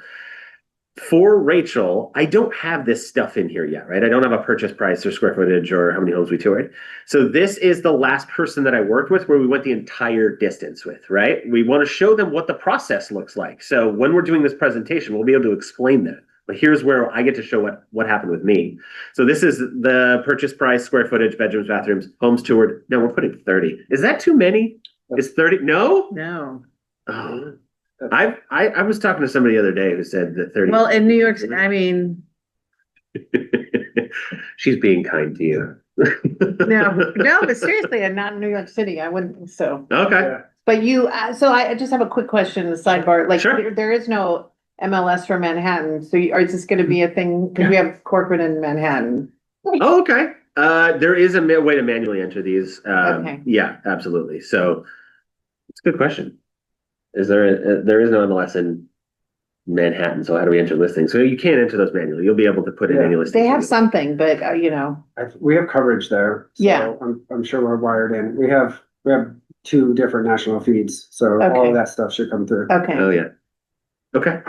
for Rachel, I don't have this stuff in here yet, right? I don't have a purchase price or square footage or how many homes we toured. So this is the last person that I worked with where we went the entire distance with, right? We want to show them what the process looks like. So when we're doing this presentation, we'll be able to explain that. But here's where I get to show what happened with me. So this is the purchase price, square footage, bedrooms, bathrooms, homes toured. No, we're putting 30. Is that too many? Is 30? No? No. Oh. I was talking to somebody the other day who said that 30. Well, in New York, I mean, she's being kind to you. no, but seriously, I'm not in New York City. I wouldn't think so. Okay. Yeah. But you, so I just have a quick question, the sidebar, like, Sure. there is no MLS for Manhattan, so is this gonna be a thing, cause we have corporate in Manhattan? Oh, okay. There is a way to manually enter these. Okay. Yeah, absolutely. So it's a good question. There is no MLS in Manhattan, so how do we enter listings? So you can't enter those manually. You'll be able to put in Yeah. any listings. They have something, but, you know, We have coverage there. so Yeah. I'm sure we're wired in. We have 2 different national feeds, so all Okay. of that stuff should come through. Oh, okay, yeah. Okay,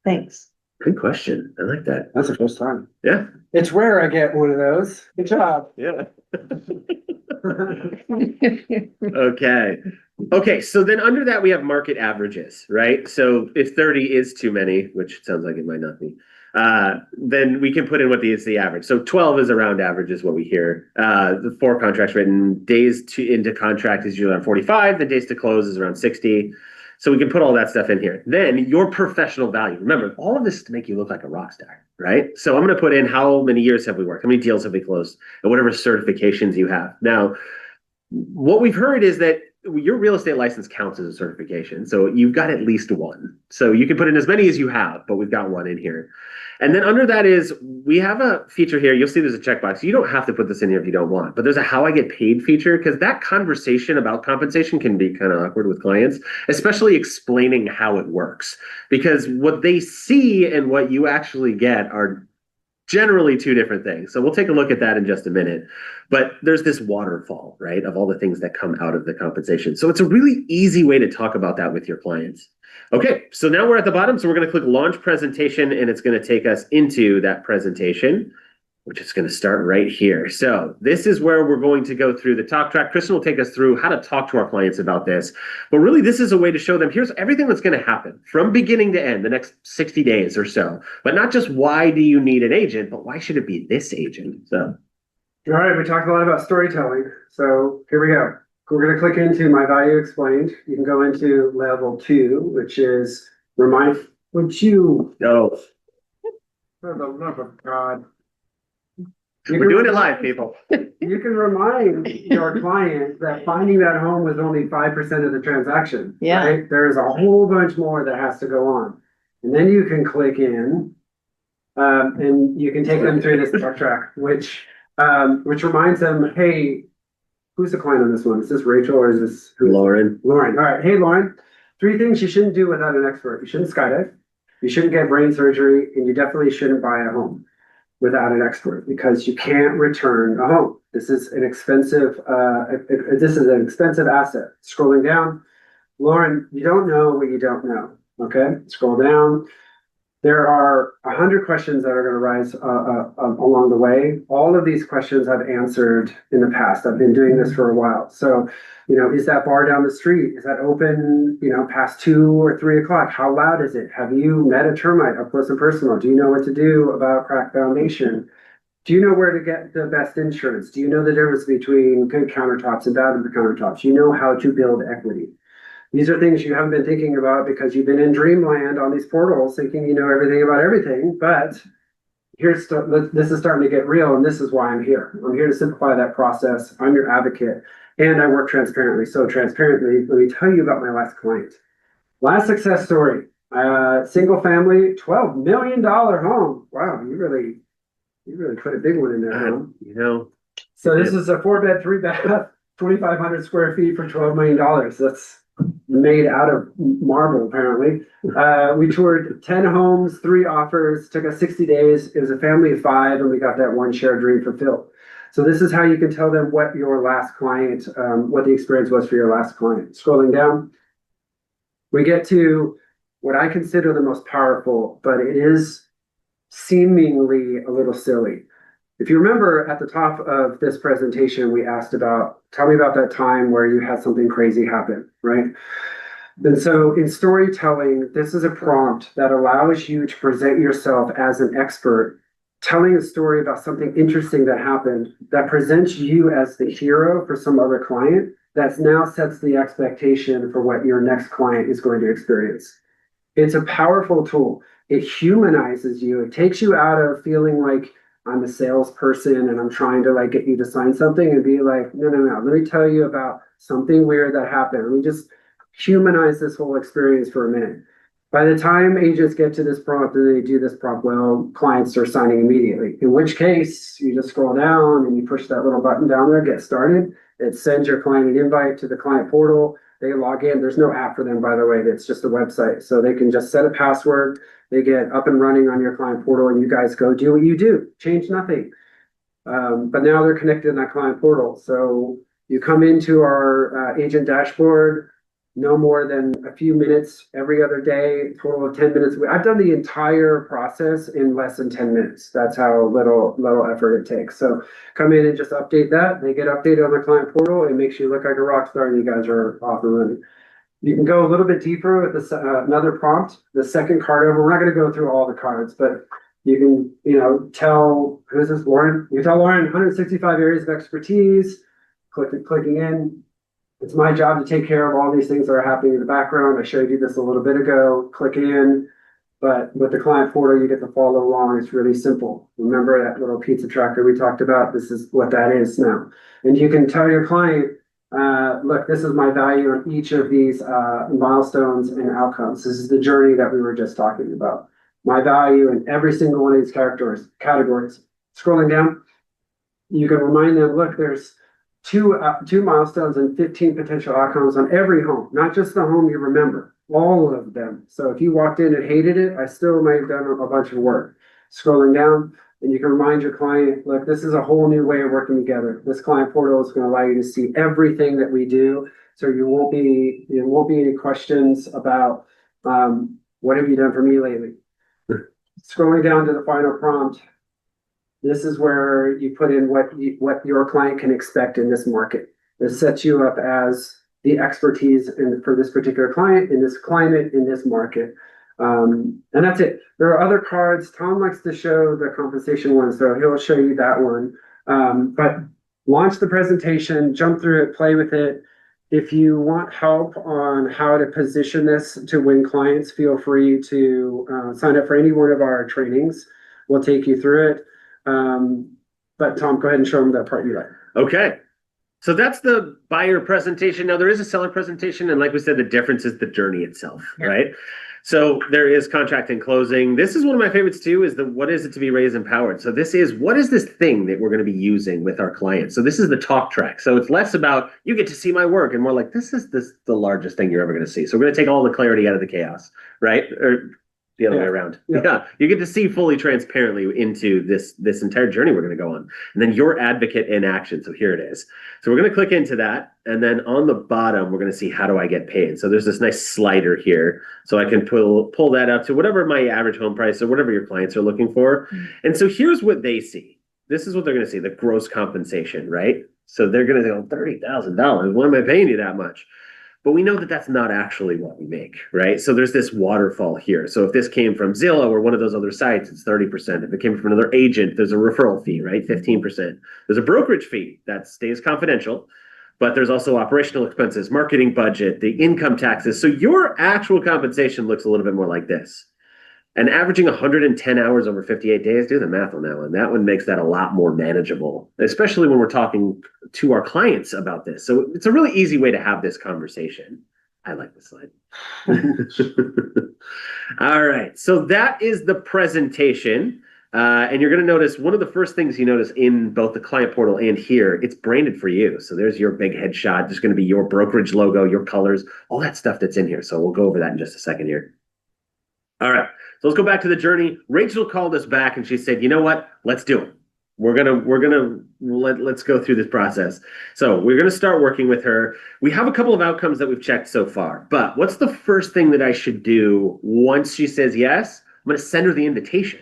thanks. good question. I like that. That's the first time. Yeah. It's rare I get one of those. Good job. Yeah. Okay. Okay, so then under that, we have market averages, right? So if 30 is too many, which it sounds like it might not be, then we can put in what is the average. So 12 is around average is what we hear. The 4 contracts written, days to into contract is usually around 45, the days to close is around 60. So we can put all that stuff in here. Then your professional value. Remember, all of this is to make you look like a rock star, right? So I'm going to put in how many years have we worked, how many deals have we closed, and whatever certifications you have. Now, what we've heard is that your real estate license counts as a certification. So you've got at least one. So you can put in as many as you have, but we've got one in here. And then under that is, we have a feature here. You'll see there's a checkbox. You don't have to put this in here if you don't want, but there's a how I get paid feature, because that conversation about compensation can be kind of awkward with clients, especially explaining how it works. Because what they see and what you actually get are generally 2 different things. So we'll take a look at that in just a minute. But there's this waterfall, right, of all the things that come out of the compensation. So it's a really easy way to talk about that with your clients. Okay, so now we're at the bottom. So we're going to click launch presentation, and it's going to take us into that presentation, which is going to start right here. So this is where we're going to go through the talk track. Kristen will take us through how to talk to our clients about this. But really, this is a way to show them, here's everything that's going to happen from beginning to end, the next 60 days or so. But not just why do you need an agent, but why should it be this agent? So. All right, we talked a lot about storytelling. So here we go. We're going to click into My Value Explained. You can go into level 2, which is remind, would you, No, for the love of God. we're doing it live, people. You can remind your client that finding that home was only 5% of the transaction. Yeah. Right? There's a whole bunch more that has to go on. And then you can click in, and you can take them through this talk track, which reminds them, hey, who's the client on this one? Is this Rachel or is this who? Lauren. Lauren. All right. Hey, Lauren, 3 things you shouldn't do without an expert. You shouldn't skydive. You shouldn't get brain surgery, and you definitely shouldn't buy a home without an expert, because you can't return a home. This is an expensive, asset. Scrolling down, Lauren, you don't know what you don't know. Okay, scroll down. There are 100 questions that are going to rise along the way. All of these questions I've answered in the past. I've been doing this for a while. So, is that bar down the street? Is that open, past 2 or 3 o'clock? How loud is it? Have you met a termite up close and personal? Do you know what to do about cracked foundation? Do you know where to get the best insurance? Do you know the difference between good countertops and bad countertops? You know how to build equity. These are things you haven't been thinking about because you've been in dreamland on these portals thinking you know everything about everything, but this is starting to get real, and this is why I'm here. I'm here to simplify that process. I'm your advocate, and I work transparently. So transparently, let me tell you about my last client. Last success story, single family, $12 million home. Wow, you really put a big one in there, huh? So this is a 4-bed, 3-bath, 2,500 square feet for $12 million. That's made out of marble, apparently. We toured 10 homes, 3 offers, took us 60 days. It was a family of 5, and we got that one shared dream fulfilled. So this is how you can tell them what your last client, what the experience was for your last client. Scrolling down, we get to what I consider the most powerful, but it is seemingly a little silly. If you remember at the top of this presentation, we asked tell me about that time where you had something crazy happen, right? And so in storytelling, this is a prompt that allows you to present yourself as an expert, telling a story about something interesting that happened that presents you as the hero for some other client that now sets the expectation for what your next client is going to experience. It's a powerful tool. It humanizes you. It takes you out of feeling like I'm a salesperson and I'm trying to get you to sign something, and be like, no. Let me tell you about something weird that happened. Let me just humanize this whole experience for a minute. By the time agents get to this prompt and they do this prompt well, clients are signing immediately. In which case, you just scroll down and you push that little button down there, get started. It sends your client an invite to the client portal. They log in. There's no app for them, by the way. It's just a website. So they can just set a password. They get up and running on your client portal and you guys go do what you do. Change nothing. But now they're connected in that client portal. So you come into our agent dashboard, no more than a few minutes every other day, total of 10 minutes. I've done the entire process in less than 10 minutes. That's how little effort it takes. So come in and just update that. They get updated on the client portal. It makes you look like a rock star and you guys are off and running. You can go a little bit deeper with this, another prompt, the second card over. We're not going to go through all the cards, but you can, tell, who's this, Lauren? You tell Lauren 165 areas of expertise, clicking in. It's my job to take care of all these things that are happening in the background. I showed you this a little bit ago. Click in, but with the client portal, you get to follow along. It's really simple. Remember that little pizza tracker we talked about? This is what that is now. And you can tell your client, look, this is my value on each of these milestones and outcomes. This is the journey that we were just talking about. My value in every single one of these categories. Scrolling down, you can remind them, look, there's two milestones and 15 potential outcomes on every home, not just the home you remember, all of them. So if you walked in and hated it, I still might have done a bunch of work. Scrolling down, and you can remind your client, look, this is a whole new way of working together. This client portal is going to allow you to see everything that we do. So there won't be any questions about what have you done for me lately. Scrolling down to the final prompt, this is where you put in what your client can expect in this market. This sets you up as the expertise for this particular client, in this climate, in this market. And that's it. There are other cards. Tom likes to show the compensation one, so he'll show you that one. But launch the presentation, jump through it, play with it. If you want help on how to position this to win clients, feel free to sign up for any one of our trainings. We'll take you through it. But Tom, go ahead and show them that part you like. Okay. So that's the buyer presentation. Now there is a seller presentation, and like we said, the difference is the journey itself, right? So there is contract and closing. This is one of my favorites too, is what is it to be Rayse empowered? So what is this thing that we're going to be using with our clients? So this is the talk track. So it's less about, you get to see my work, and more like, this is the largest thing you're ever going to see. So we're going to take all the clarity out of the chaos, right? Or the other way around. Yeah. You get to see fully transparently into this entire journey we're going to go on. And then your advocate in action. So here it is. So we're going to click into that. And then on the bottom, we're going to see, how do I get paid? So there's this nice slider here. So I can pull that up to whatever my average home price or whatever your clients are looking for. And so here's what they see. This is what they're going to see, the gross compensation, right? So they're going to go, $30,000. Why am I paying you that much? But we know that that's not actually what we make, right? So there's this waterfall here. So if this came from Zillow or one of those other sites, it's 30%. If it came from another agent, there's a referral fee, right? 15%. There's a brokerage fee that stays confidential, but there's also operational expenses, marketing budget, the income taxes. So your actual compensation looks a little bit more like this. And averaging 110 hours over 58 days, do the math on that one. That one makes that a lot more manageable, especially when we're talking to our clients about this. So it's a really easy way to have this conversation. I like this slide. All right, so that is the presentation. And you're going to notice one of the first things you notice in both the client portal and here, it's branded for you. So there's your big headshot. There's going to be your brokerage logo, your colors, all that stuff that's in here. So we'll go over that in just a second here. All right. So let's go back to the journey. Rachel called us back and she said, you know what? Let's do it. Let's go through this process. So we're going to start working with her. We have a couple of outcomes that we've checked so far, but what's the first thing that I should do once she says yes? I'm going to send her the invitation.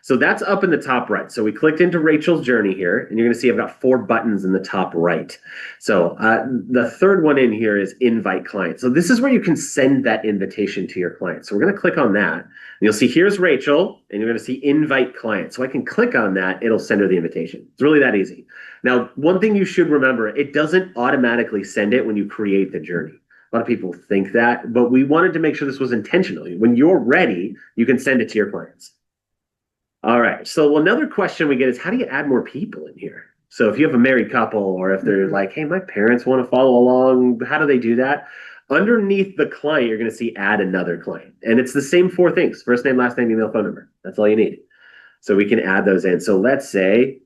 So that's up in the top right. So we clicked into Rachel's journey here, and you're going to see I've got 4 buttons in the top right. So the third one in here is invite client. So this is where you can send that invitation to your client. So we're going to click on that. And you'll see here's Rachel, and you're going to see invite client. So I can click on that. It'll send her the invitation. It's really that easy. Now, one thing you should remember, it doesn't automatically send it when you create the journey. A lot of people think that, but we wanted to make sure this was intentional. When you're ready, you can send it to your clients. All right. So another question we get is, how do you add more people in here? So if you have a married couple, or if they're like, hey, my parents want to follow along, how do they do that? Underneath the client, you're going to see add another client. And it's the same 4 things: first name, last name, email, phone number. That's all you need. So we can add those in. So let's say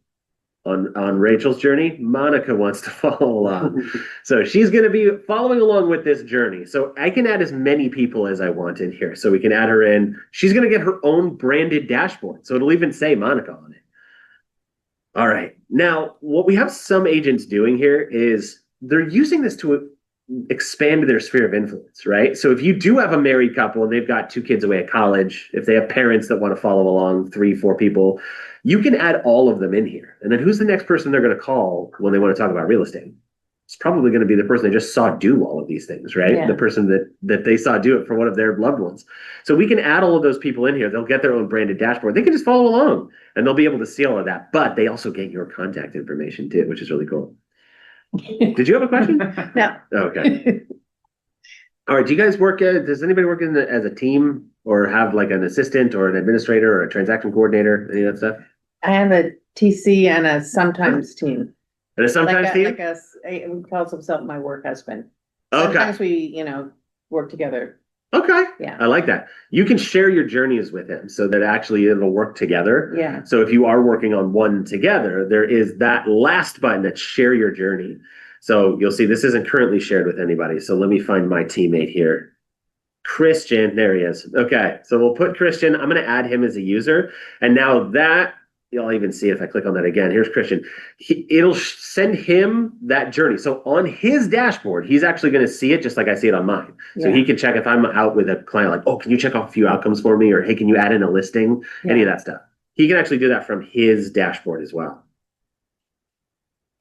on Rachel's journey, Monica wants to follow along. So she's going to be following along with this journey. So I can add as many people as I want in here. So we can add her in. She's going to get her own branded dashboard. So it'll even say Monica on it. All right. Now, what we have some agents doing here is they're using this to expand their sphere of influence, right? So if you do have a married couple and they've got 2 kids away at college, if they have parents that want to follow along, 3, 4 people, you can add all of them in here. And then who's the next person they're going to call when they want to talk about real estate? It's probably going to be the person they just saw do all of these things, right? Yeah. The person that they saw do it for one of their loved ones. So we can add all of those people in here. They'll get their own branded dashboard. They can just follow along and they'll be able to see all of that. But they also get your contact information too, which is really cool. Did you have a question? No. Okay. All right. Do you guys work? Does anybody work as a team or have like an assistant or an administrator or a transaction coordinator? Any of that stuff? I have a TC and a sometimes team. And a sometimes Like team? he calls himself my work husband. Okay. Sometimes we, work together. Okay. Yeah. I like that. You can share your journeys with him so that actually it'll work together. Yeah. So if you are working on one together, there is that last button that share your journey. So you'll see this isn't currently shared with anybody. So let me find my teammate here. Christian, there he is. Okay, so we'll put Christian. I'm going to add him as a user. And now that, you'll even see if I click on that again. Here's Christian. It'll send him that journey. So on his dashboard, he's actually going to see it just like I see it on mine. So Yeah. he can check if I'm out with a client, like, oh, can you check off a few outcomes for me? Or hey, can you add in a listing? Any of that stuff. He can actually do that from his dashboard as well.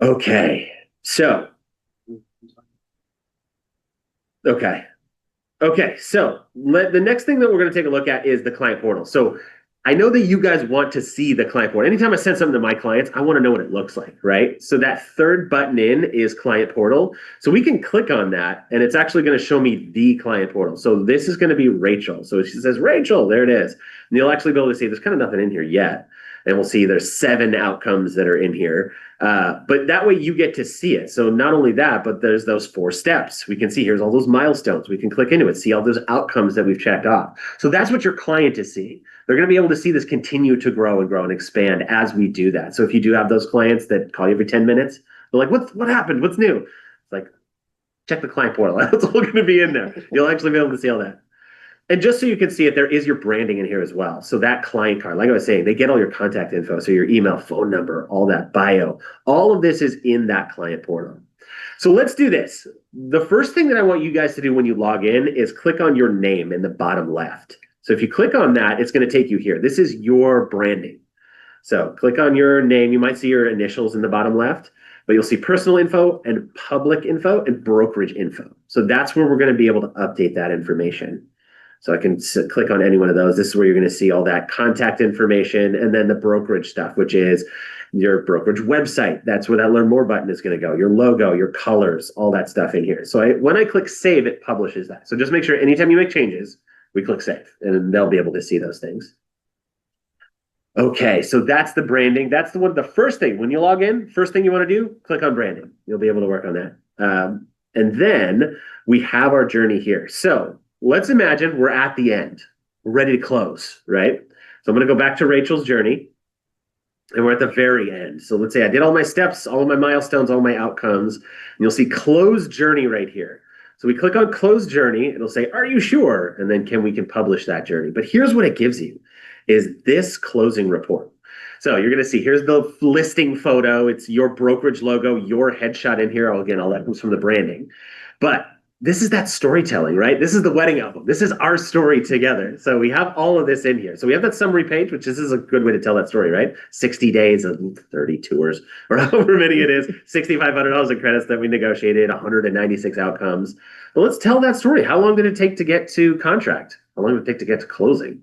Okay, so. Okay, so the next thing that we're going to take a look at is the client portal. So I know that you guys want to see the client portal. Anytime I send something to my clients, I want to know what it looks like, right? So that third button in is client portal. So we can click on that and it's actually going to show me the client portal. So this is going to be Rachel. So she says, Rachel, there it is. And you'll actually be able to see there's kind of nothing in here yet. And we'll see there's 7 outcomes that are in here. But that way you get to see it. So not only that, but there's those 4 steps. We can see here's all those milestones. We can click into it, see all those outcomes that we've checked off. So that's what your client is seeing. They're going to be able to see this continue to grow and expand as we do that. So if you do have those clients that call you every 10 minutes, they're like, what happened? What's new? It's like, check the client portal. That's all going to be in there. You'll actually be able to see all that. And just so you can see it, there is your branding in here as well. So that client card, like I was saying, they get all your contact info. So your email, phone number, all that bio, all of this is in that client portal. So let's do this. The first thing that I want you guys to do when you log in is click on your name in the bottom left. So if you click on that, it's going to take you here. This is your branding. So click on your name. You might see your initials in the bottom left, but you'll see personal info and public info and brokerage info. So that's where we're going to be able to update that information. So I can click on any one of those. This is where you're going to see all that contact information and then the brokerage stuff, which is your brokerage website. That's where that learn more button is going to go. Your logo, your colors, all that stuff in here. So when I click save, it publishes that. So just make sure anytime you make changes, we click save and they'll be able to see those things. Okay, so that's the branding. That's the first thing. When you log in, first thing you want to do, click on branding. You'll be able to work on that. And then we have our journey here. So let's imagine we're at the end. We're ready to close, right? So I'm going to go back to Rachel's journey. And we're at the very end. So let's say I did all my steps, all of my milestones, all my outcomes. And you'll see close journey right here. So we click on close journey. It'll say, are you sure? And then we can publish that journey. But here's what it gives you is this closing report. So you're going to see here's the listing photo. It's your brokerage logo, your headshot in here. Again, all that comes from the branding. But this is that storytelling, right? This is the wedding album. This is our story together. So we have all of this in here. So we have that summary page, which this is a good way to tell that story, right? 60 days of 30 tours or however many it is, $6,500 in credits that we negotiated, 196 outcomes. But let's tell that story. How long did it take to get to contract? How long did it take to get to closing?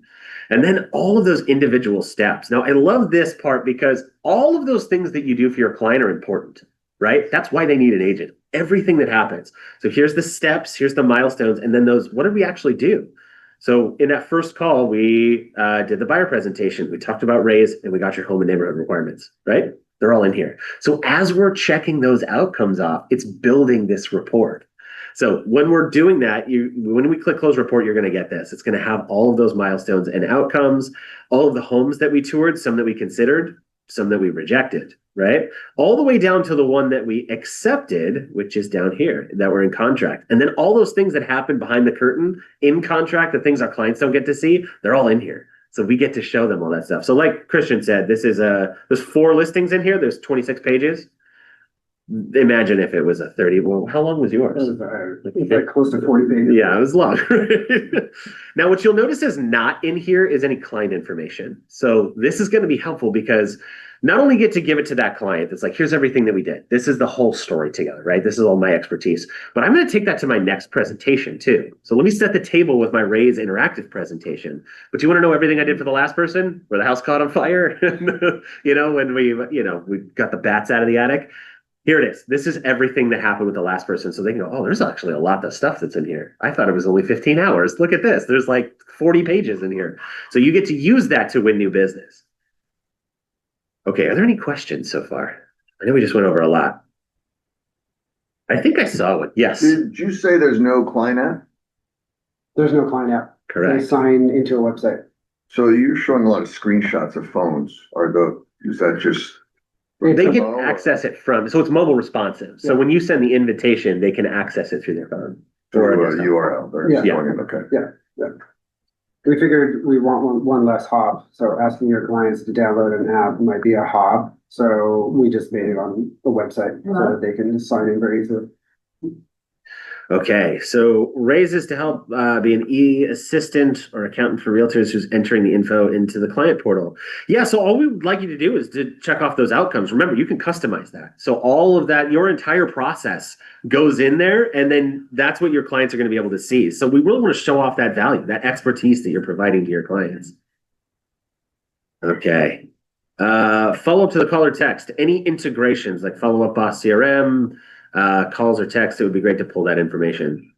And then all of those individual steps. Now, I love this part because all of those things that you do for your client are important, right? That's why they need an agent. Everything that happens. So here's the steps, here's the milestones, and then those, what did we actually do? So in that first call, we did the buyer presentation. We talked about Rayse and we got your home and neighborhood requirements, right? They're all in here. So as we're checking those outcomes off, it's building this report. So when we're doing that, when we click close report, you're going to get this. It's going to have all of those milestones and outcomes, all of the homes that we toured, some that we considered, some that we rejected, right? All the way down to the one that we accepted, which is down here, that we're in contract. And then all those things that happen behind the curtain in contract, the things our clients don't get to see, they're all in here. So we get to show them all that stuff. So like Christian said, there's 4 listings in here. There's 26 pages. Imagine if it was a 30. Well, how long was yours? Like close to 40 pages. Yeah, it was long. Now, what you'll notice is not in here is any client information. So this is going to be helpful because not only get to give it to that client, it's like, here's everything that we did. This is the whole story together, right? This is all my expertise. But I'm going to take that to my next presentation too. So let me set the table with my Rayse interactive presentation. But you want to know everything I did for the last person where the house caught on fire? When we got the bats out of the attic. Here it is. This is everything that happened with the last person. So they can go, oh, there's actually a lot of stuff that's in here. I thought it was only 15 hours. Look at this. There's like 40 pages in here. So you get to use that to win new business. Okay, are there any questions so far? I know we just went over a lot. I think I saw one. Yes, Did you say there's no client app? There's no client app. They correct. sign into a website. So you're showing a lot of screenshots of phones. Is that just? They can Oh. access it from, so it's mobile responsive. So Yeah. when you send the invitation, they can access it through their phone. Or Or a desktop. URL, they're Yeah. showing it, okay. We figured we want one less hop, so asking your clients to download an app might be a hop. So we just made it on the website so that they can sign in very easily. Okay, so Rayse is to help be an e-assistant or accountant for realtors who's entering the info into the client portal. Yeah, so all we would like you to do is to check off those outcomes. Remember, you can customize that. So all of that, your entire process goes in there, and then that's what your clients are going to be able to see. So we really want to show off that value, that expertise that you're providing to your clients. Okay. Follow up to the caller text. Any integrations like follow up boss CRM, calls or text, it would be great to pull that information.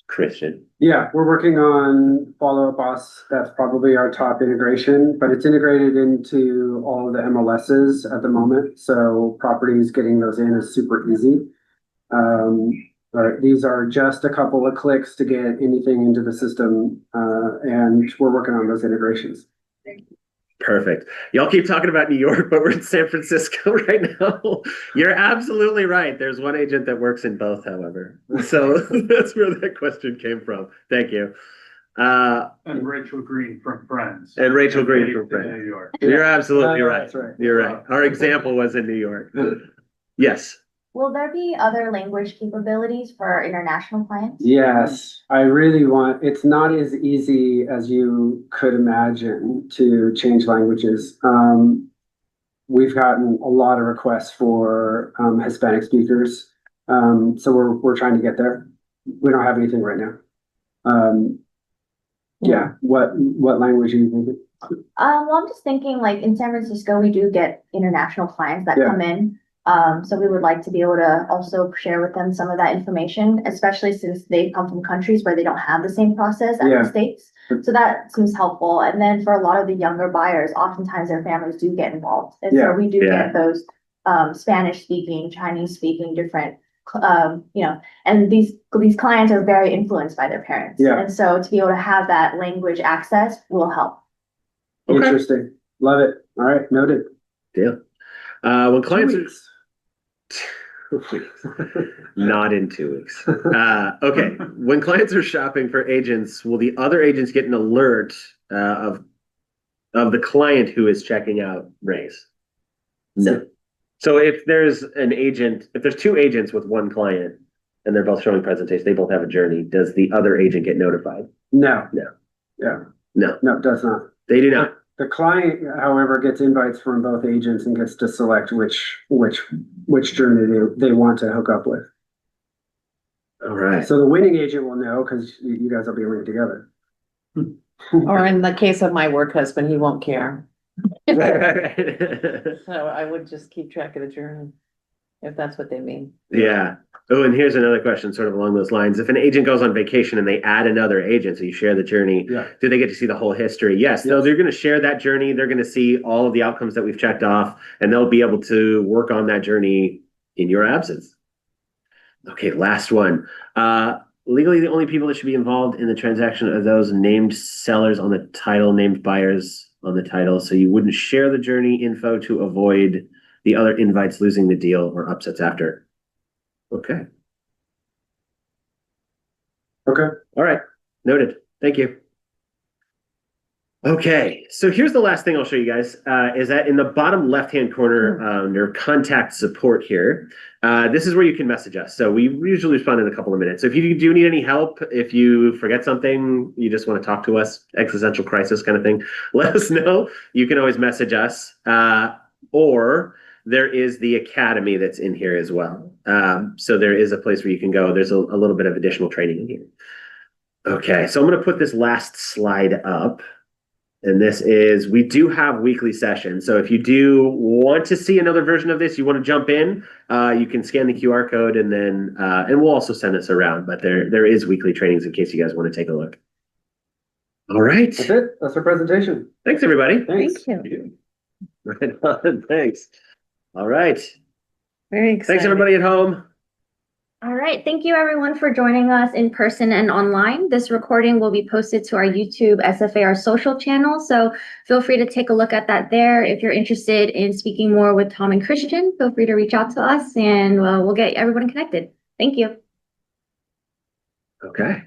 Christian. Yeah, we're working on Follow Up Boss. That's probably our top integration, but it's integrated into all of the MLSs at the moment. So properties getting those in is super easy. But these are just a couple of clicks to get anything into the system, and we're working on those integrations. Perfect. Y'all keep talking about New York, but we're in San Francisco right now. You're absolutely right. There's one agent that works in both, however. So that's where that question came from. Thank you. And Rachel Green from Friends. And Rachel Green from In Friends. New York. You're absolutely right. That's right. You're right. Our example was in New York. Yes. Will there be other language capabilities for our international clients? Yes, I really want, it's not as easy as you could imagine to change languages. We've gotten a lot of requests for Hispanic speakers. So we're trying to get there. We don't have anything right now. Yeah, what language are you thinking? Well, I'm just thinking like in San Francisco, we do get international clients that Yeah. come in. So we would like to be able to also share with them some of that information, especially since they come from countries where they don't have the same process as Yeah. the States. So that seems helpful. And then for a lot of the younger buyers, oftentimes their families do get involved. And so Yeah. we do Yeah. get those Spanish speaking, Chinese speaking, different, and these clients are very influenced by their parents. Yeah. And so to be able to have that language access will help. Okay. Interesting. Love it. All right, noted. Deal. When 2 clients weeks. Not in 2 weeks. Okay, when clients are shopping for agents, will the other agents get an alert of the client who is checking out Rayse? No. So if there's two agents with one client and they're both showing presentation, they both have a journey, does the other agent get notified? No. No. Yeah. No, No, it does not. they do not. The client, however, gets invites from both agents and gets to select which journey they want to hook up with. All right. So the winning agent will know because you guys will be winning together. Or in the case of my work husband, he won't care. Yeah. So I would just keep track of the journey, if that's what they mean. Oh, and here's another question sort of along those lines. If an agent goes on vacation and they add another agent, so you share the journey, Yeah. do they get to see the whole history? Yes. So Yes. they're going to share that journey. They're going to see all of the outcomes that we've checked off, and they'll be able to work on that journey in your absence. Okay, last one. Legally, the only people that should be involved in the transaction are those named sellers on the title, named buyers on the title. So you wouldn't share the journey info to avoid the other invites losing the deal or upsets after. Okay. Okay. All right. Noted. Thank you. Okay, so here's the last thing I'll show you guys, is that in the bottom left-hand corner, under contact support here, this is where you can message us. So we usually respond in a couple of minutes. So if you do need any help, if you forget something, you just want to talk to us, existential crisis kind of thing, let us know. You can always message us, or there is the academy that's in here as well. So there is a place where you can go. There's a little bit of additional training in here. Okay, so I'm going to put this last slide up. And this is, we do have weekly sessions. So if you do want to see another version of this, you want to jump in, you can scan the QR code and then, and we'll also send this around, but there is weekly trainings in case you guys want to take a look. All right. That's it. That's our presentation. Thanks, everybody. Thanks. Thank you. Right on. Thanks. All right. Very exciting. Thanks, everybody at home. All right, thank you everyone for joining us in person and online. This recording will be posted to our YouTube SFAR social channel, so feel free to take a look at that there. If you're interested in speaking more with Tom and Christian, feel free to reach out to us and we'll get everyone connected. Thank you. Okay.